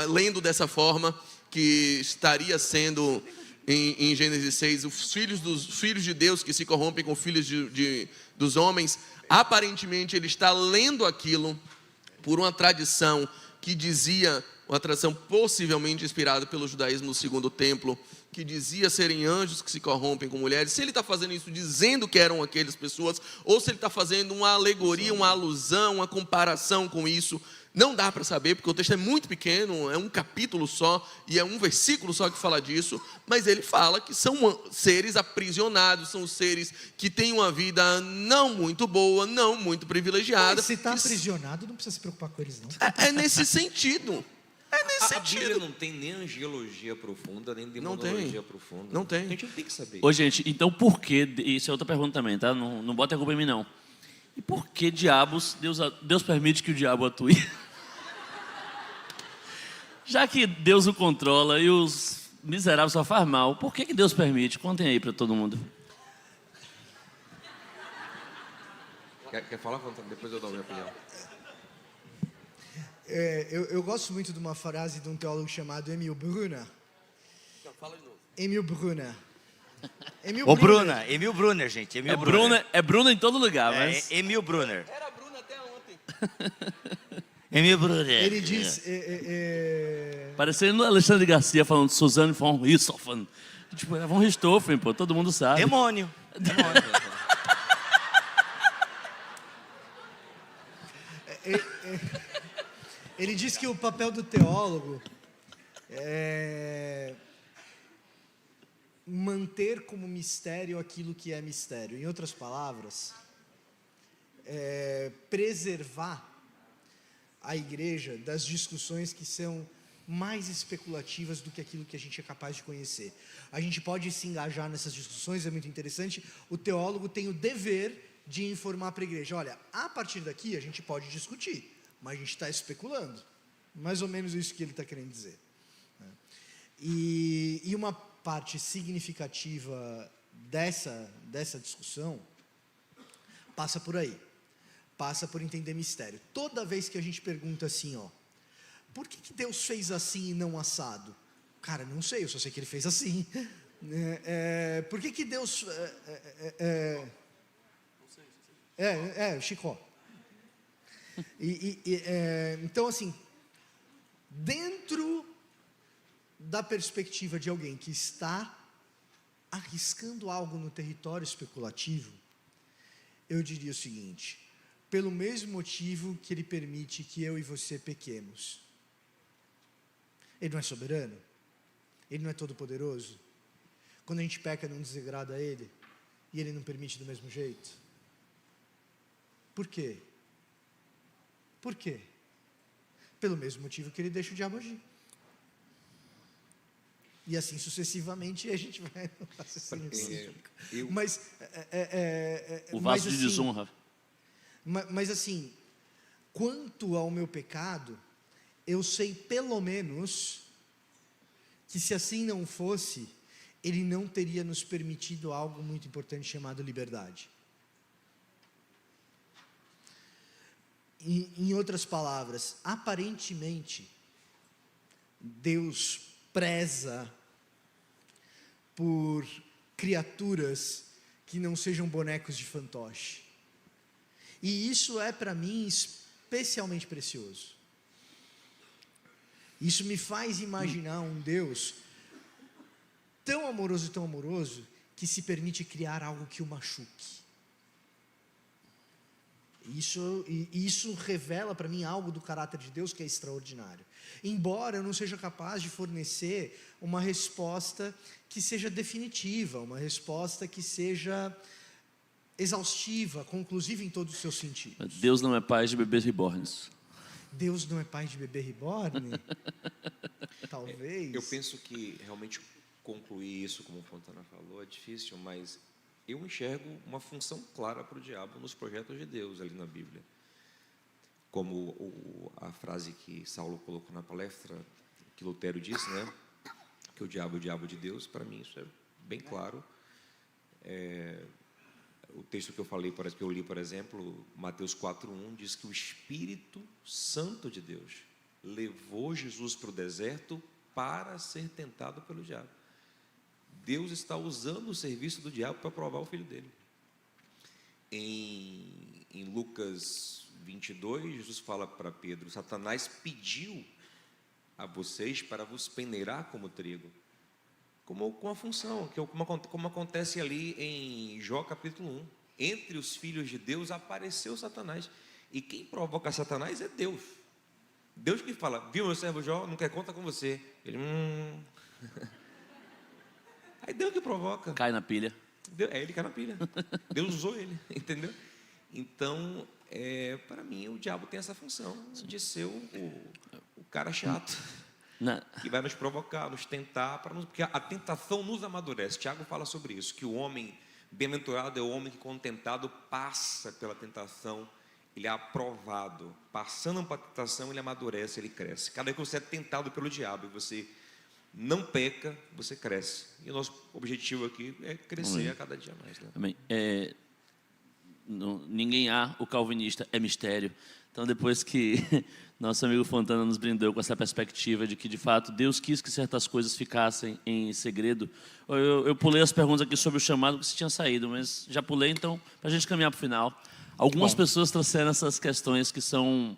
lendo dessa forma, que estaria sendo em Gênesis 6, os filhos de Deus que se corrompem com filhos dos homens. Aparentemente ele está lendo aquilo por uma tradição que dizia, uma tradição possivelmente inspirada pelo judaísmo do segundo templo, que dizia serem anjos que se corrompem com mulheres, se ele está fazendo isso dizendo que eram aquelas pessoas, ou se ele está fazendo uma alegoria, uma alusão, uma comparação com isso, não dá para saber, porque o texto é muito pequeno, é um capítulo só, e é um versículo só que fala disso, mas ele fala que são seres aprisionados, são seres que têm uma vida não muito boa, não muito privilegiada. Mas se está aprisionado, não precisa se preocupar com eles, não. É nesse sentido. É nesse A Bíblia sentido. não tem nem angiologia profunda, nem Não tem. demonologia profunda. Não tem. A gente não tem que saber. Ô, gente, então por que... Isso é outra pergunta também, tá? Não bota a culpa em mim, não. E por que diabos Deus permite que o diabo atue? Já que Deus o controla e os miseráveis só faz mal, por que Deus permite? Contem aí para todo mundo. Quer falar? Depois eu dou a minha opinião. Eu gosto muito de uma frase de um teólogo chamado Emil Brunner. Fala de novo. Emil Brunner. Ô, Bruna, Emil Brunner, gente. Emil É Bruna em todo lugar, mas... Emil Brunner. Era a Bruna até ontem. Emil Brunner. Ele diz... Parecendo Alexandre Garcia falando de Suzanne von Richthofen. Tipo, é von Richthofen, pô, todo mundo sabe. Demônio. Ele diz que o papel do teólogo é manter como mistério aquilo que é mistério. Em outras palavras, preservar a igreja das discussões que são mais especulativas do que aquilo que a gente é capaz de conhecer. A gente pode se engajar nessas discussões, é muito interessante. O teólogo tem o dever de informar para a igreja: olha, a partir daqui a gente pode discutir, mas a gente está especulando. Mais ou menos isso que ele está querendo dizer. E uma parte significativa dessa discussão passa por aí. Passa por entender mistério. Toda vez que a gente pergunta assim, por que Deus fez assim e não assado? Cara, não sei, eu só sei que ele fez assim. Por que Deus... Chicó. Então, assim, dentro da perspectiva de alguém que está arriscando algo no território especulativo, eu diria o seguinte: pelo mesmo motivo que ele permite que eu e você pequemos. Ele não é soberano? Ele não é todo-poderoso? Quando a gente peca, não desagrada a ele? E ele não permite do mesmo jeito? Por quê? Por quê? Pelo mesmo motivo que ele deixa o diabo agir. E assim sucessivamente a gente vai no raciocínio cíclico. Mas o vaso de assim, desonra. Mas assim, quanto ao meu pecado, eu sei pelo menos que se assim não fosse, ele não teria nos permitido algo muito importante chamado liberdade. Em outras palavras, aparentemente, Deus preza por criaturas que não sejam bonecos de fantoche. E isso é para mim especialmente precioso. Isso me faz imaginar um Deus tão amoroso, que se permite criar algo que o machuque. Isso revela para mim algo do caráter de Deus que é extraordinário. Embora eu não seja capaz de fornecer uma resposta que seja definitiva, uma resposta que seja exaustiva, conclusiva em todos os seus sentidos. Deus não é pai de bebês reborns. Deus não é pai de bebê reborn? Talvez. Eu penso que realmente concluir isso, como o Fontana falou, é difícil, mas eu enxergo uma função clara para o diabo nos projetos de Deus ali na Bíblia. Como a frase que Saulo colocou na palestra, que Lutero disse, né? Que o diabo é o diabo de Deus. Para mim isso é bem claro. O texto que eu falei, que eu li, por exemplo, Mateus 4:1, diz que o Espírito Santo de Deus levou Jesus para o deserto para ser tentado pelo diabo. Deus está usando o serviço do diabo para provar o filho dele. Em Lucas 22, Jesus fala para Pedro: Satanás pediu a vocês para vos peneirar como trigo, como com a função, como acontece ali em Jó capítulo 1. Entre os filhos de Deus apareceu Satanás, e quem provoca Satanás é Deus. Deus que fala: viu meu servo Jó, não quer conta com você. Ele, Aí Deus que provoca. Cai na pilha. Ele cai na pilha. Deus usou ele, entendeu? Então, para mim, o diabo tem essa função de ser o cara chato, que vai nos provocar, nos tentar, porque a tentação nos amadurece. Tiago fala sobre isso, que o homem bem-aventurado é o homem que, quando tentado, passa pela tentação, ele é aprovado. Passando pela tentação, ele amadurece, ele cresce. Cada vez que você é tentado pelo diabo e você não peca, você cresce. E o nosso objetivo aqui é crescer a cada dia mais. Né? Amém. Ninguém o calvinista é mistério. Então, depois que nosso amigo Fontana nos brindou com essa perspectiva de que, de fato, Deus quis que certas coisas ficassem em segredo, eu pulei as perguntas aqui sobre o chamado que você tinha saído, mas já pulei, então, para a gente caminhar para o final. Algumas pessoas trouxeram essas questões que são...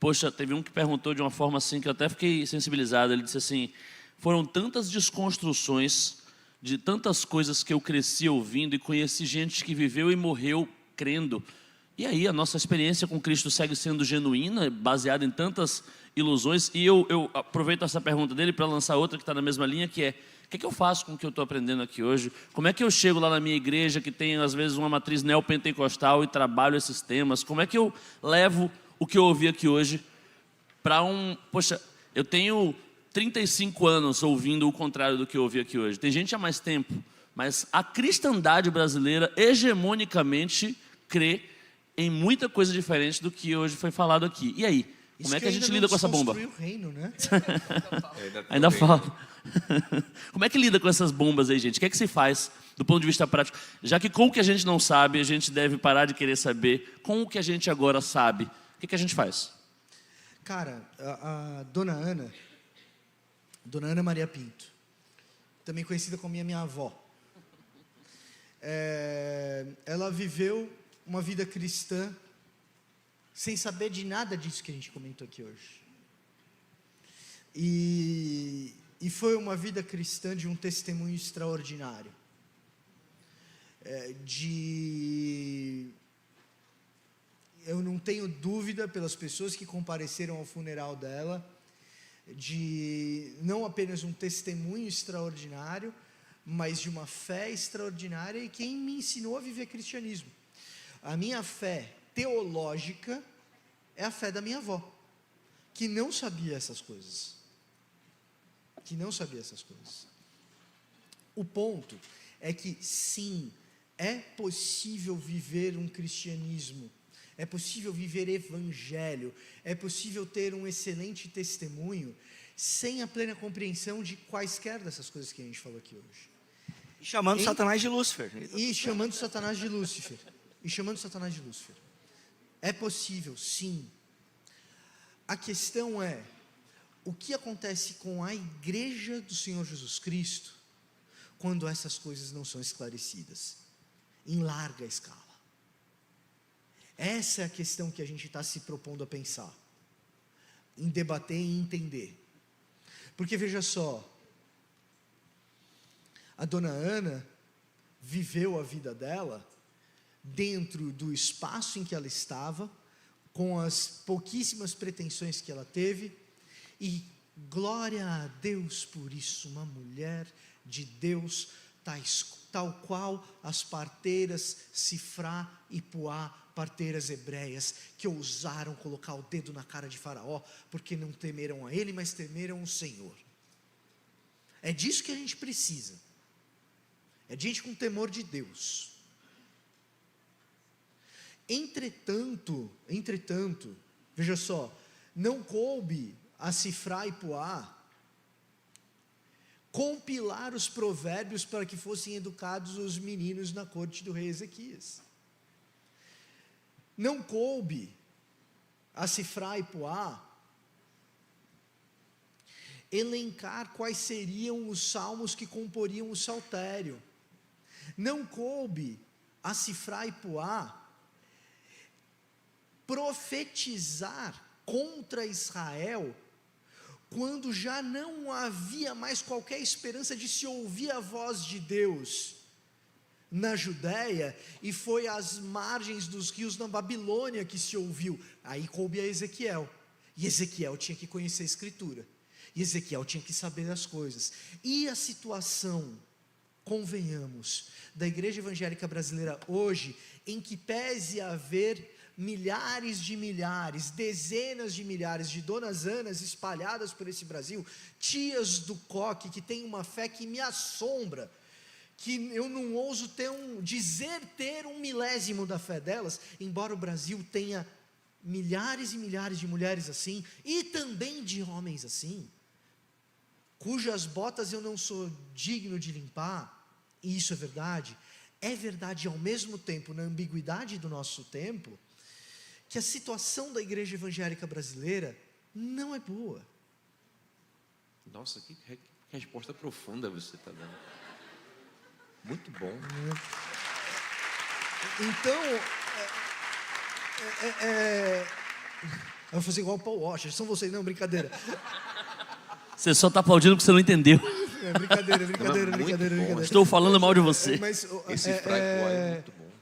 Poxa, teve um que perguntou de uma forma assim que eu até fiquei sensibilizado. Ele disse assim: foram tantas desconstruções de tantas coisas que eu cresci ouvindo e conheci gente que viveu e morreu crendo. E aí a nossa experiência com Cristo segue sendo genuína, baseada em tantas ilusões. E eu aproveito essa pergunta dele para lançar outra que está na mesma linha, que é: o que eu faço com o que eu estou aprendendo aqui hoje? Como é que eu chego lá na minha igreja, que tem às vezes uma matriz neopentecostal, e trabalho esses temas? Como é que eu levo o que eu ouvi aqui hoje para Poxa, eu tenho 35 anos ouvindo o contrário do que eu ouvi aqui hoje. Tem gente há mais tempo, mas a cristandade brasileira hegemonicamente crê em muita coisa diferente do que hoje foi falado aqui. E aí? Como é que a gente lida com essa bomba? O reino, né? Ainda falta. Como é que lida com essas bombas aí, gente? O que é que se faz do ponto de vista prático? Já que com o que a gente não sabe, a gente deve parar de querer saber. Com o que a gente agora sabe, o que a gente faz? Cara, a Dona Ana Maria Pinto, também conhecida como minha avó, ela viveu uma vida cristã sem saber de nada disso que a gente comentou aqui hoje. E foi uma vida cristã de um testemunho extraordinário. Eu não tenho dúvida, pelas pessoas que compareceram ao funeral dela, de não apenas um testemunho extraordinário, mas de uma fé extraordinária, e quem me ensinou a viver cristianismo. A minha fé teológica é a fé da minha avó, que não sabia essas coisas. O ponto é que, sim, é possível viver um cristianismo, é possível viver evangelho, é possível ter um excelente testemunho, sem a plena compreensão de quaisquer dessas coisas que a gente falou aqui hoje. E chamando Satanás de Lúcifer. E chamando Satanás de Lúcifer. É possível, sim. A questão é: o que acontece com a igreja do Senhor Jesus Cristo quando essas coisas não são esclarecidas em larga escala? Essa é a questão que a gente está se propondo a pensar, em debater e entender. Porque veja só, a Dona Ana viveu a vida dela dentro do espaço em que ela estava, com as pouquíssimas pretensões que ela teve, e glória a Deus por isso, uma mulher de Deus, tal qual as parteiras Sifrá e Puá, parteiras hebreias, que ousaram colocar o dedo na cara de Faraó, porque não temeram a ele, mas temeram o Senhor. É disso que a gente precisa, é de gente com temor de Deus. Entretanto, veja só, não coube a Sifrá e Puá compilar os provérbios para que fossem educados os meninos na corte do rei Ezequias. Não coube a Sifrá e Puá elencar quais seriam os salmos que comporiam o saltério. Não coube a Sifrá e Puá profetizar contra Israel, quando já não havia mais qualquer esperança de se ouvir a voz de Deus na Judéia, e foi às margens dos rios na Babilônia que se ouviu. Aí coube a Ezequiel, e Ezequiel tinha que conhecer a Escritura, e Ezequiel tinha que saber das coisas. E a situação, convenhamos, da igreja evangélica brasileira hoje, em que pese haver milhares de milhares, dezenas de milhares de donas Anas espalhadas por esse Brasil, tias do coque que tem uma fé que me assombra, que eu não ouso dizer ter um milésimo da fé delas, embora o Brasil tenha milhares e milhares de mulheres assim, e também de homens assim, cujas botas eu não sou digno de limpar, e isso é verdade ao mesmo tempo, na ambiguidade do nosso tempo, que a situação da igreja evangélica brasileira não é boa. Nossa, que resposta profunda você está dando. Muito bom. Então, eu vou fazer igual o Paul Washer, são vocês, não, brincadeira. Você só está aplaudindo porque você não entendeu. Brincadeira. Estou falando mal de você. Mas, Esse Frank Boy é muito bom.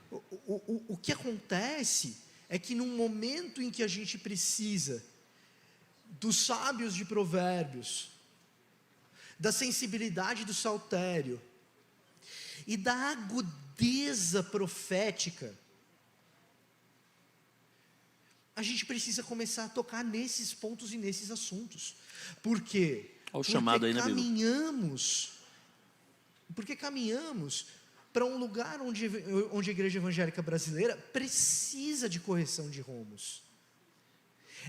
o que acontece é que num momento em que a gente precisa dos sábios de Provérbios, da sensibilidade do saltério e da agudeza profética, a gente precisa começar a tocar nesses pontos e nesses assuntos. Por quê? Olha o chamado aí, né, Bibo? Porque caminhamos para um lugar onde a igreja evangélica brasileira precisa de correção de rumos.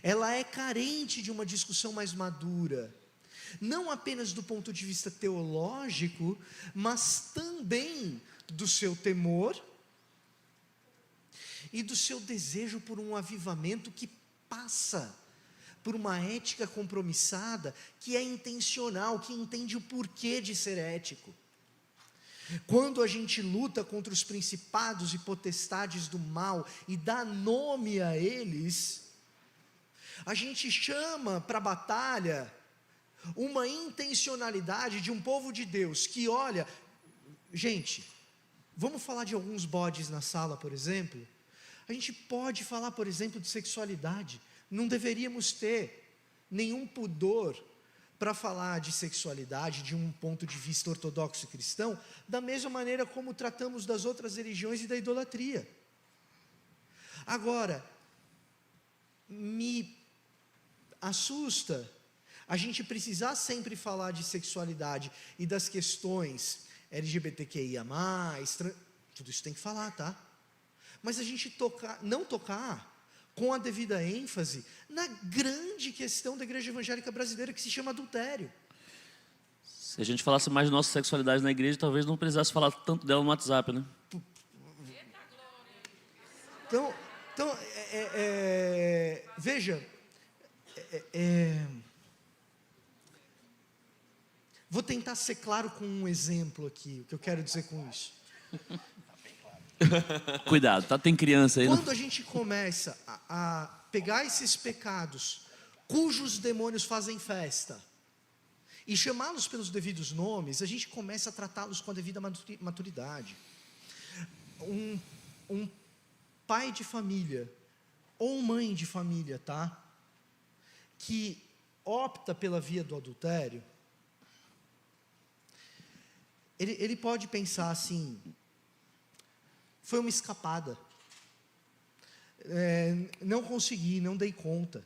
Ela é carente de uma discussão mais madura, não apenas do ponto de vista teológico, mas também do seu temor e do seu desejo por um avivamento que passa por uma ética compromissada, que é intencional, que entende o porquê de ser ético. Quando a gente luta contra os principados e potestades do mal e dá nome a eles, a gente chama para a batalha uma intencionalidade de um povo de Deus que olha, gente, vamos falar de alguns bodes na sala, por exemplo. A gente pode falar, por exemplo, de sexualidade. Não deveríamos ter nenhum pudor para falar de sexualidade de um ponto de vista ortodoxo cristão, da mesma maneira como tratamos das outras religiões e da idolatria. Agora, me assusta a gente precisar sempre falar de sexualidade e das questões LGBTQIA+, tudo isso tem que falar, tá? Mas a gente não tocar com a devida ênfase na grande questão da igreja evangélica brasileira, que se chama adultério. Se a gente falasse mais de nossa sexualidade na igreja, talvez não precisasse falar tanto dela no WhatsApp, né? Então veja, vou tentar ser claro com um exemplo aqui, o que eu quero dizer com isso. Cuidado, tá? Tem criança aí. Quando a gente começa a pegar esses pecados, cujos demônios fazem festa, e chamá-los pelos devidos nomes, a gente começa a tratá-los com a devida maturidade. Um pai de família, ou mãe de família, tá? Que opta pela via do adultério, ele pode pensar assim: foi uma escapada, não consegui, não dei conta.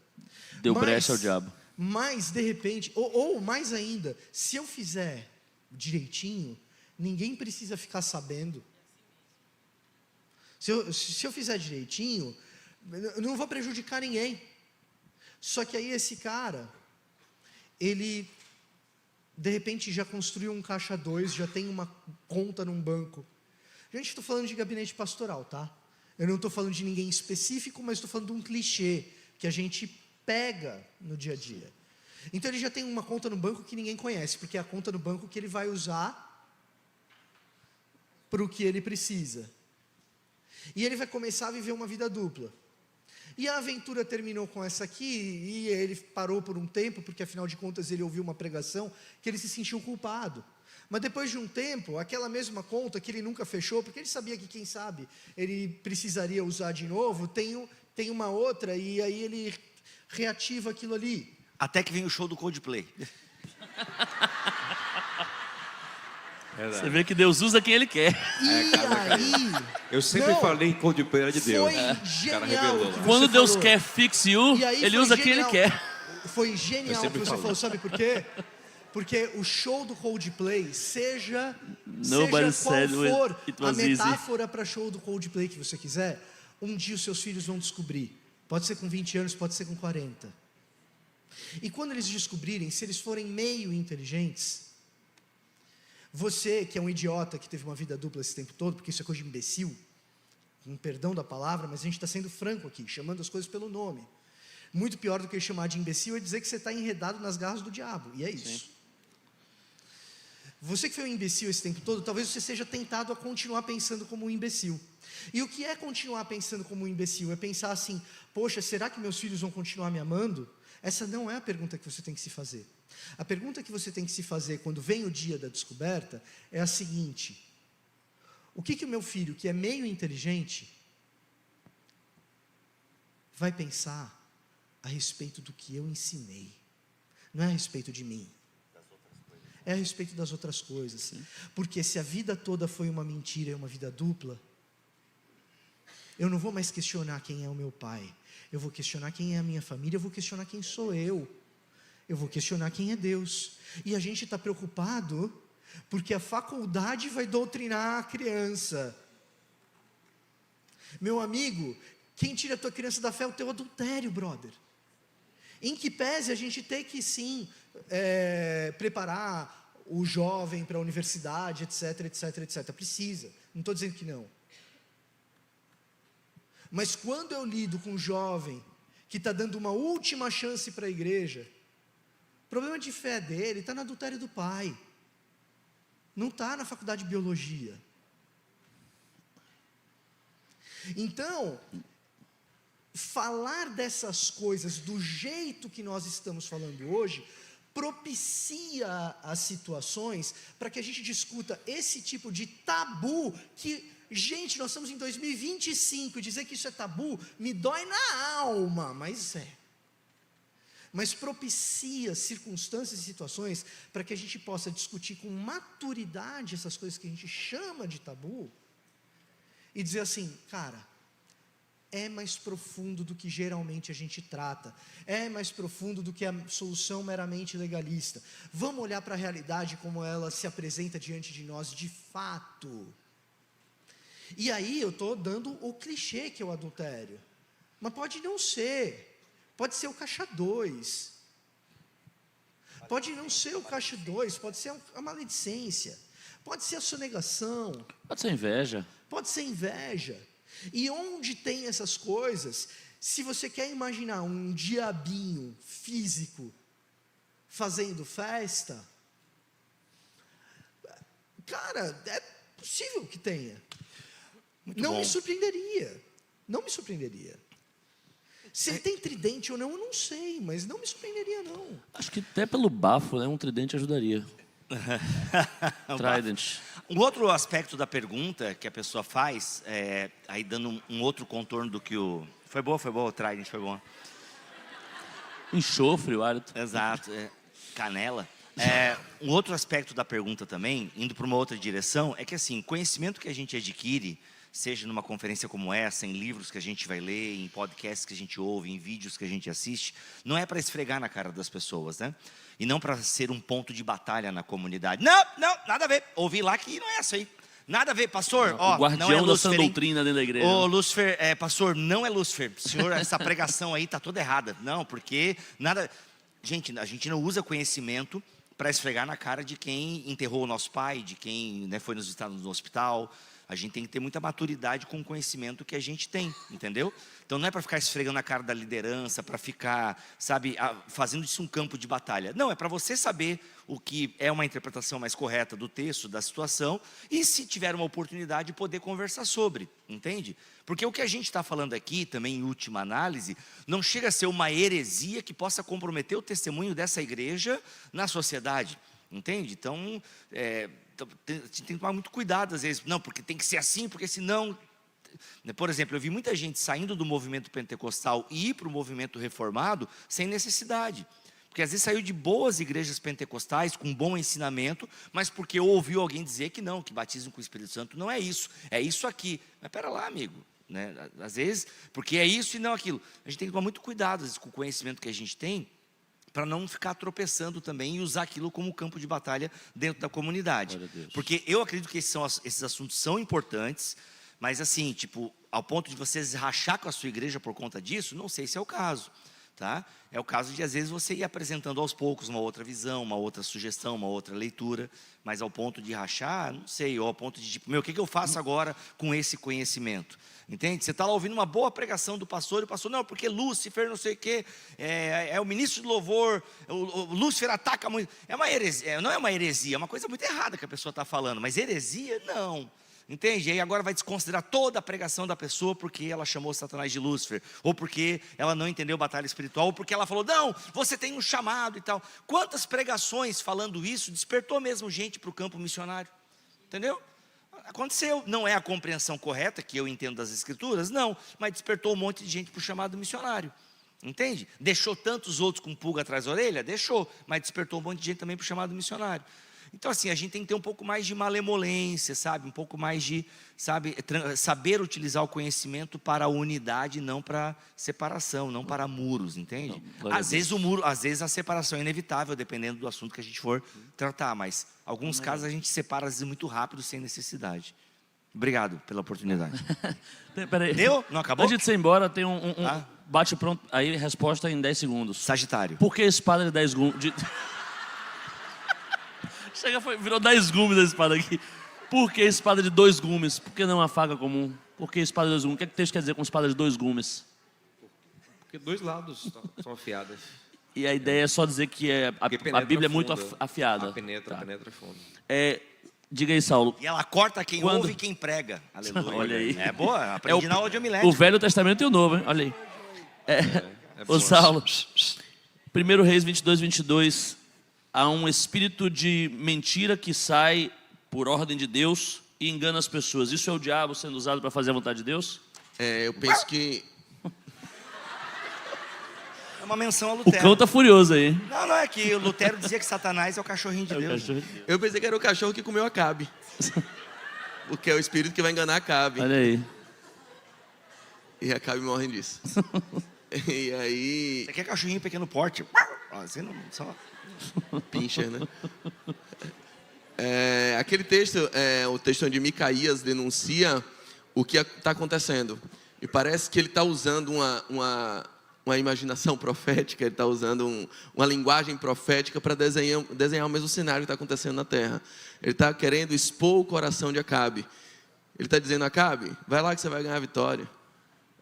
Deu brecha ao diabo. Mas de repente, ou mais ainda, se eu fizer direitinho, ninguém precisa ficar sabendo. Se eu fizer direitinho, eu não vou prejudicar ninguém. Só que aí esse cara, ele de repente já construiu um caixa 2, já tem uma conta num banco. Gente, estou falando de gabinete pastoral, tá? Eu não estou falando de ninguém específico, mas estou falando de um clichê que a gente pega no dia a dia. Então ele já tem uma conta no banco que ninguém conhece, porque é a conta no banco que ele vai usar para o que ele precisa. E ele vai começar a viver uma vida dupla. E a aventura terminou com essa aqui, e ele parou por um tempo, porque afinal de contas ele ouviu uma pregação que ele se sentiu culpado. Mas depois de um tempo, aquela mesma conta que ele nunca fechou, porque ele sabia que, quem sabe, ele precisaria usar de novo, tem uma outra, e aí ele reativa aquilo ali. Até que vem o show do Coldplay. Você vê que Deus usa quem Ele quer. E aí... Eu sempre Não, falei que Coldplay era de Deus. Foi O cara genial. revelou. o que você Quando Deus falou. quer fix you, E aí Ele foi usa quem Ele genial. quer. Foi genial o que sempre você falo. falou, sabe por quê? Porque o show do Coldplay, seja Nobody qual said for it a was easy. metáfora para show do Coldplay que você quiser, um dia os seus filhos vão descobrir. Pode ser com 20 anos, pode ser com 40. E quando eles descobrirem, se eles forem meio inteligentes, você que é um idiota que teve uma vida dupla esse tempo todo, porque isso é coisa de imbecil, com perdão da palavra, mas a gente está sendo franco aqui, chamando as coisas pelo nome. Muito pior do que chamar de imbecil é dizer que você está enredado nas garras do diabo, e é isso. Sim. Você que foi um imbecil esse tempo todo, talvez você seja tentado a continuar pensando como um imbecil. E o que é continuar pensando como um imbecil? É pensar assim, poxa, será que meus filhos vão continuar me amando? Essa não é a pergunta que você tem que se fazer. A pergunta que você tem que se fazer quando vem o dia da descoberta é a seguinte: o que o meu filho, que é meio inteligente, vai pensar a respeito do que eu ensinei? Não é a respeito de mim. É a respeito das outras coisas. Sim. Porque se a vida toda foi uma mentira e uma vida dupla, eu não vou mais questionar quem é o meu pai. Eu vou questionar quem é a minha família, eu vou questionar quem sou eu. Eu vou questionar quem é Deus. E a gente está preocupado porque a faculdade vai doutrinar a criança. Meu amigo, quem tira a tua criança da fé é o teu adultério, brother. Em que pese a gente tem que sim preparar o jovem para a universidade, etc, etc, etc. Precisa, não estou dizendo que não. Mas quando eu lido com um jovem que está dando uma última chance para a igreja, o problema de fé dele está no adultério do pai. Não está na faculdade de biologia. Então, falar dessas coisas do jeito que nós estamos falando hoje, propicia as situações para que a gente discuta esse tipo de tabu que, gente, nós estamos em 2025 e dizer que isso é tabu me dói na alma, mas é. Mas propicia circunstâncias e situações para que a gente possa discutir com maturidade essas coisas que a gente chama de tabu e dizer assim, cara, é mais profundo do que geralmente a gente trata, é mais profundo do que a solução meramente legalista. Vamos olhar para a realidade como ela se apresenta diante de nós de fato. E aí eu estou dando o clichê que é o adultério, mas pode não ser. Pode ser o caixa 2. Pode não ser o caixa 2, pode ser a maledicência. Pode ser a sonegação. Pode ser inveja. Pode ser inveja. E onde tem essas coisas, se você quer imaginar um diabinho físico fazendo festa, cara, é possível que tenha. Muito Não bom. me surpreenderia. Não me surpreenderia. Se ele tem tridente ou não, eu não sei, mas não me surpreenderia não. Acho que até pelo bafo, né? Um tridente ajudaria. Trident. Um outro aspecto da pergunta que a pessoa faz, aí dando um outro contorno do que o... Foi boa, o Trident, foi bom. Enxofre, o hálito. Exato, canela. Um outro aspecto da pergunta também, indo para uma outra direção, é que assim, conhecimento que a gente adquire, seja numa conferência como essa, em livros que a gente vai ler, em podcasts que a gente ouve, em vídeos que a gente assiste, não é para esfregar na cara das pessoas, né? E não para ser um ponto de batalha na comunidade. Não, nada a ver. Ouvi lá que não é isso aí. Nada a ver, pastor. O guardião não é da sã Lúcifer, hein? doutrina dentro da igreja. Ô, Lúcifer, pastor, não é Lúcifer. Senhor, essa pregação aí está toda errada. Não, porque nada... Gente, a gente não usa conhecimento para esfregar na cara de quem enterrou o nosso pai, de quem foi nos visitar no hospital. A gente tem que ter muita maturidade com o conhecimento que a gente tem, entendeu? Então não é para ficar esfregando a cara da liderança, para ficar, sabe, fazendo disso um campo de batalha. Não, é para você saber o que é uma interpretação mais correta do texto, da situação, e se tiver uma oportunidade, poder conversar sobre, entende? Porque o que a gente está falando aqui, também em última análise, não chega a ser uma heresia que possa comprometer o testemunho dessa igreja na sociedade, entende? Então, a gente tem que tomar muito cuidado às vezes, não, porque tem que ser assim, porque senão... Por exemplo, eu vi muita gente saindo do movimento pentecostal e ir para o movimento reformado sem necessidade. Porque às vezes saiu de boas igrejas pentecostais, com bom ensinamento, mas porque ouviu alguém dizer que não, que batismo com o Espírito Santo não é isso aqui. Mas espera lá, amigo, né? Às vezes, porque é isso e não aquilo. A gente tem que tomar muito cuidado às vezes, com o conhecimento que a gente tem, para não ficar tropeçando também e usar aquilo como campo de batalha dentro da comunidade. Porque eu acredito que esses assuntos são importantes, mas assim, tipo, ao ponto de vocês rachar com a sua igreja por conta disso, não sei se é o caso, tá? É o caso de, às vezes, você ir apresentando aos poucos uma outra visão, uma outra sugestão, uma outra leitura, mas ao ponto de rachar, não sei, ou ao ponto de, tipo, o que eu faço agora com esse conhecimento? Entende? Você está lá ouvindo uma boa pregação do pastor, e o pastor, não, porque Lúcifer, não sei o quê, é o ministro de louvor, o Lúcifer ataca muito. É uma heresia, não é uma heresia, é uma coisa muito errada que a pessoa está falando, mas heresia, não. Entende? E aí agora vai desconsiderar toda a pregação da pessoa porque ela chamou Satanás de Lúcifer, ou porque ela não entendeu batalha espiritual, ou porque ela falou, não, você tem um chamado e tal. Quantas pregações falando isso despertou mesmo gente para o campo missionário? Entendeu? Aconteceu, não é a compreensão correta que eu entendo das escrituras, não, mas despertou um monte de gente para o chamado missionário. Entende? Deixou tantos outros com pulga atrás da orelha? Deixou, mas despertou um monte de gente também para o chamado missionário. Então assim, a gente tem que ter um pouco mais de malemolência, sabe? Um pouco mais de, sabe, saber utilizar o conhecimento para a unidade, não para separação, não para muros, entende? Às vezes o muro, às vezes a separação é inevitável, dependendo do assunto que a gente for tratar, mas em alguns casos a gente separa às vezes muito rápido, sem necessidade. Obrigado pela oportunidade. Peraí. Deu? Não acabou? Antes de você ir embora, tem bate pronto, aí resposta em 10 segundos. Sagitário. Por que espada de 10 gumes? Virou 10 gumes a espada aqui. Por que espada de 2 gumes? Por que não uma faca comum? Por que espada de 2 gumes? O que é que o texto quer dizer com espada de 2 gumes? Porque dois lados são afiados. E a ideia é só dizer que a Bíblia é muito afiada. Penetra fundo. Diga aí, Saulo. E ela corta quem ouve e quem prega. Aleluia. Olha aí. É boa, aprendi na audiomilética. O Velho Testamento e o Novo, hein? Olha aí. Ô Saulo, 1 Reis 22, 22. Há um espírito de mentira que sai por ordem de Deus e engana as pessoas. Isso é o diabo sendo usado para fazer a vontade de Deus? Eu penso que... É uma menção a O Lutero. cão está furioso aí. Não, é que o Lutero dizia que Satanás é o cachorrinho de Deus. Eu pensei que era o cachorro que comeu Acabe. Porque é o espírito que vai enganar Acabe. Olha aí. E Acabe morre disso. E aí... Isso aqui é cachorrinho pequeno porte. Você não... Só... Pincher, né? Aquele texto, o texto onde Micaías denuncia o que está acontecendo. E parece que ele está usando uma imaginação profética, ele está usando uma linguagem profética para desenhar o mesmo cenário que está acontecendo na terra. Ele está querendo expor o coração de Acabe. Ele está dizendo, Acabe, vai lá que você vai ganhar a vitória.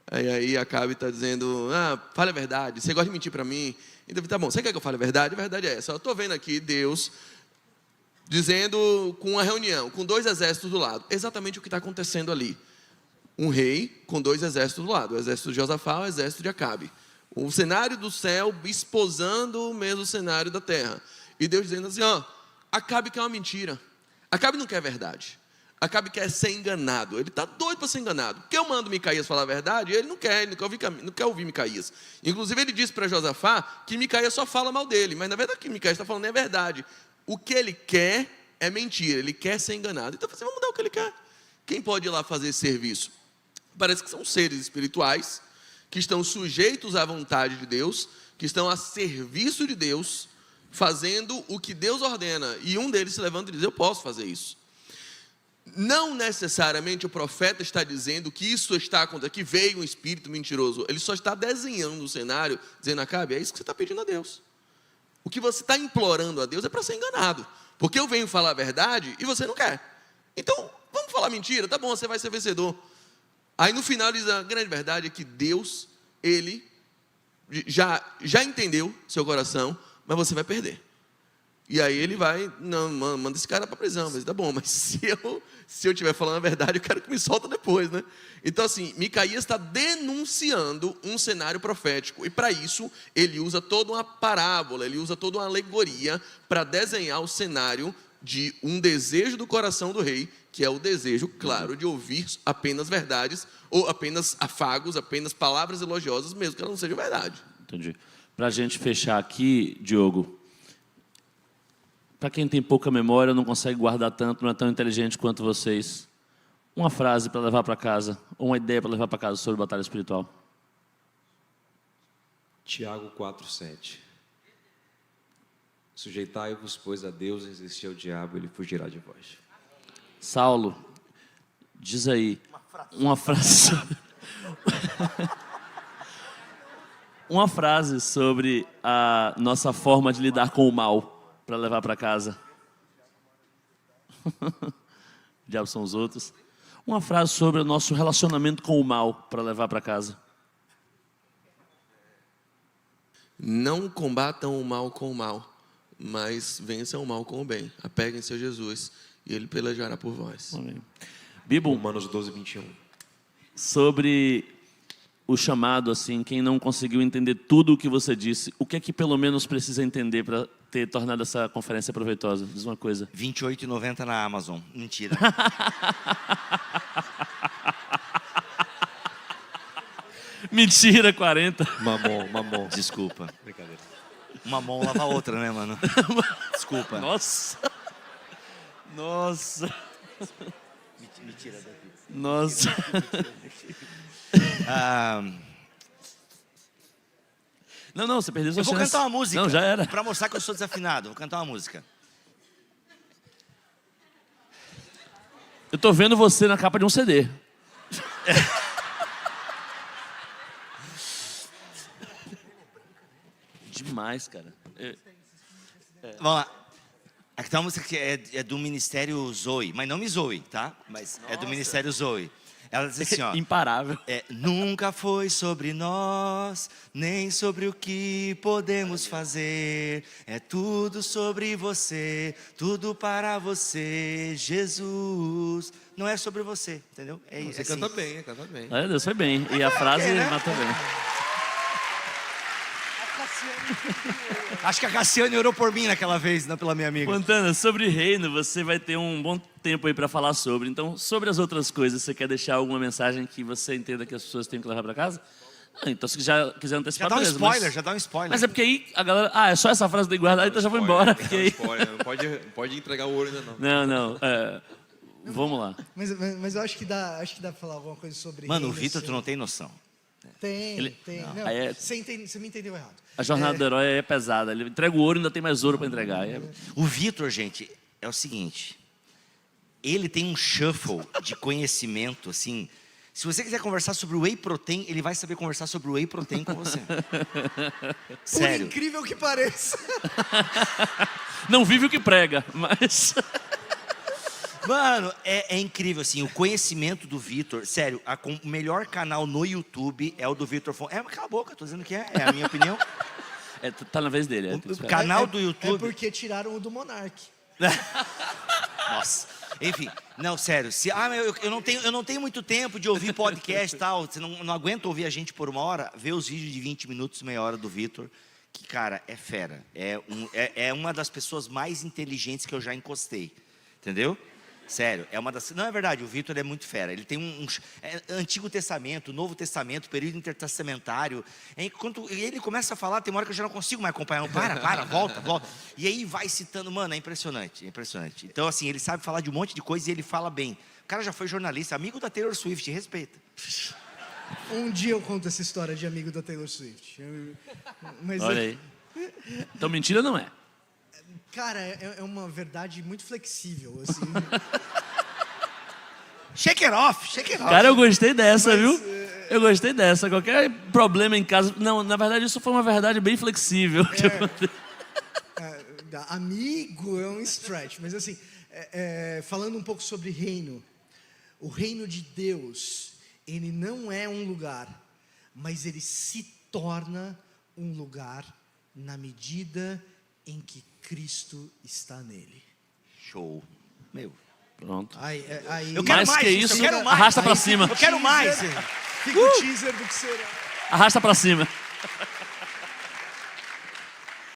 Aí Acabe está dizendo, fale a verdade, você gosta de mentir para mim? Então, tá bom, você quer que eu fale a verdade? A verdade é essa, eu estou vendo aqui Deus dizendo com uma reunião, com 2 exércitos do lado, exatamente o que está acontecendo ali. Um rei com 2 exércitos do lado, o exército de Josafá e o exército de Acabe. O cenário do céu esposando o mesmo cenário da terra. E Deus dizendo assim, Acabe quer uma mentira, Acabe não quer verdade. Acabe quer ser enganado, ele está doido para ser enganado. Porque eu mando Micaías falar a verdade, ele não quer ouvir Micaías. Inclusive ele disse para Josafá que Micaías só fala mal dele, mas na verdade o que Micaías está falando é verdade. O que ele quer é mentira, ele quer ser enganado. Então você vai mudar o que ele quer. Quem pode ir lá fazer esse serviço? Parece que são seres espirituais, que estão sujeitos à vontade de Deus, que estão a serviço de Deus, fazendo o que Deus ordena. E um deles se levanta e diz, eu posso fazer isso. Não necessariamente o profeta está dizendo que isso está acontecendo, que veio um espírito mentiroso. Ele só está desenhando o cenário, dizendo, Acabe, é isso que você está pedindo a Deus. O que você está implorando a Deus é para ser enganado. Porque eu venho falar a verdade e você não quer. Então, vamos falar mentira, tá bom, você vai ser vencedor. Aí no final diz, a grande verdade é que Deus, Ele já entendeu seu coração, mas você vai perder. E aí ele vai, não, manda esse cara para prisão. Mas tá bom, mas se eu estiver falando a verdade, eu quero que me solta depois, né? Então assim, Micaías está denunciando um cenário profético. E para isso, ele usa toda uma parábola, ele usa toda uma alegoria para desenhar o cenário de um desejo do coração do rei, que é o desejo, claro, de ouvir apenas verdades, ou apenas afagos, apenas palavras elogiosas, mesmo que elas não sejam verdade. Entendi. Para a gente fechar aqui, Diogo, para quem tem pouca memória, não consegue guardar tanto, não é tão inteligente quanto vocês, uma frase para levar para casa, ou uma ideia para levar para casa sobre batalha espiritual. Tiago 4:7. Sujeitai-vos, pois, a Deus, resistir ao diabo, ele fugirá de vós. Saulo, diz aí uma frase. Uma frase sobre a nossa forma de lidar com o mal para levar para casa. Diabos são os outros. Uma frase sobre o nosso relacionamento com o mal para levar para casa. Não combatam o mal com o mal, mas vençam o mal com o bem. Apeguem-se a Jesus e Ele pelejará por vós. Amém. Bibo, Romanos 12:21. sobre o chamado, assim, quem não conseguiu entender tudo o que você disse, o que é que pelo menos precisa entender para ter tornado essa conferência proveitosa? Diz uma coisa. R$ 28,90 na Amazon. Mentira. Mentira, 40. Mamon. Desculpa. Brincadeira. Uma mão lava a outra, né, mano? Desculpa. Nossa. Nossa. Me tira daqui. Nossa. Não, você perdeu sua Eu vou chance. cantar uma música. Não, já era. Pra mostrar que eu sou desafinado. Vou cantar uma música. Eu tô vendo você na capa de um CD. Demais, cara. Vamos lá. Aqui tem uma música que é do Ministério Zoe. Mas não me zoe, tá? Mas é do Ministério Zoe. Ela diz assim, ó. Imparável. Nunca foi sobre nós, nem sobre o que podemos fazer. É tudo sobre você, tudo para você, Jesus. Não é sobre você, entendeu? Você assim. canta bem, canta bem. É, Deus foi bem. E a frase né? matou bem. Acho que a Cassiane orou por mim naquela vez, não pela minha amiga. Fontana, sobre reino, você vai ter um bom tempo aí para falar sobre. Então, sobre as outras coisas, você quer deixar alguma mensagem que você entenda que as pessoas têm que levar para casa? Então, se já quiser antecipar, Já dá um beleza, spoiler, mas... já dá um spoiler. Mas é porque aí a galera... é só essa frase tem que guardar, então já vou embora. Porque aí... Não pode entregar o ouro ainda não. Não. Vamos lá. Mas eu acho que dá pra falar alguma coisa sobre Mano, o reino, Vitor, assim. tu não tem noção. Tem. Não, Não, aí é- você me entendeu errado. A jornada do herói é pesada. Ele entrega o ouro e ainda tem mais ouro para entregar. O Vitor, gente, é o seguinte. Ele tem um shuffle de conhecimento, assim. Se você quiser conversar sobre o whey protein, ele vai saber conversar sobre o whey protein com você. Sério. Por incrível que pareça. Não vive o que prega, mas... Mano, é incrível, assim, o conhecimento do Vitor. Sério, o melhor canal no YouTube é o do Vitor Fontana. Cala a boca, tô dizendo que é a minha opinião. Tá na vez dele. O canal do YouTube... É porque tiraram o do Monark. Nossa. Enfim, não, sério. Eu não tenho muito tempo de ouvir podcast e tal. Você não aguenta ouvir a gente por uma hora? Vê os vídeos de 20 minutos, meia hora do Vitor. Que, cara, é fera. É uma das pessoas mais inteligentes que eu já encostei. Entendeu? Sério, é uma das... Não, é verdade, o Vitor é muito fera. Ele tem Antigo Testamento, Novo Testamento, período intertestamentário. Quando ele começa a falar, tem uma hora que eu já não consigo mais acompanhar. Não, para, volta. E aí vai citando, mano, é impressionante. Então, assim, ele sabe falar de um monte de coisa e ele fala bem. O cara já foi jornalista, amigo da Taylor Swift, respeita. Um dia eu conto essa história de amigo da Taylor Swift. Mas Olha aí. Então mentira não é. Cara, é uma verdade muito flexível, assim. Shake it off. Cara, eu gostei dessa, viu? Eu gostei dessa. Qualquer problema em casa... Não, na verdade, isso foi uma verdade bem flexível. Amigo é um stretch, mas assim, falando um pouco sobre reino, O reino de Deus, ele não é um lugar, mas ele se torna um lugar na medida em que Cristo está nele. Show. Meu. Pronto. Aí, Eu quero Mais mais que isso, isso, eu quero mais. arrasta pra Aí cima. Eu quero mais. Fica o teaser do que será. Arrasta pra cima.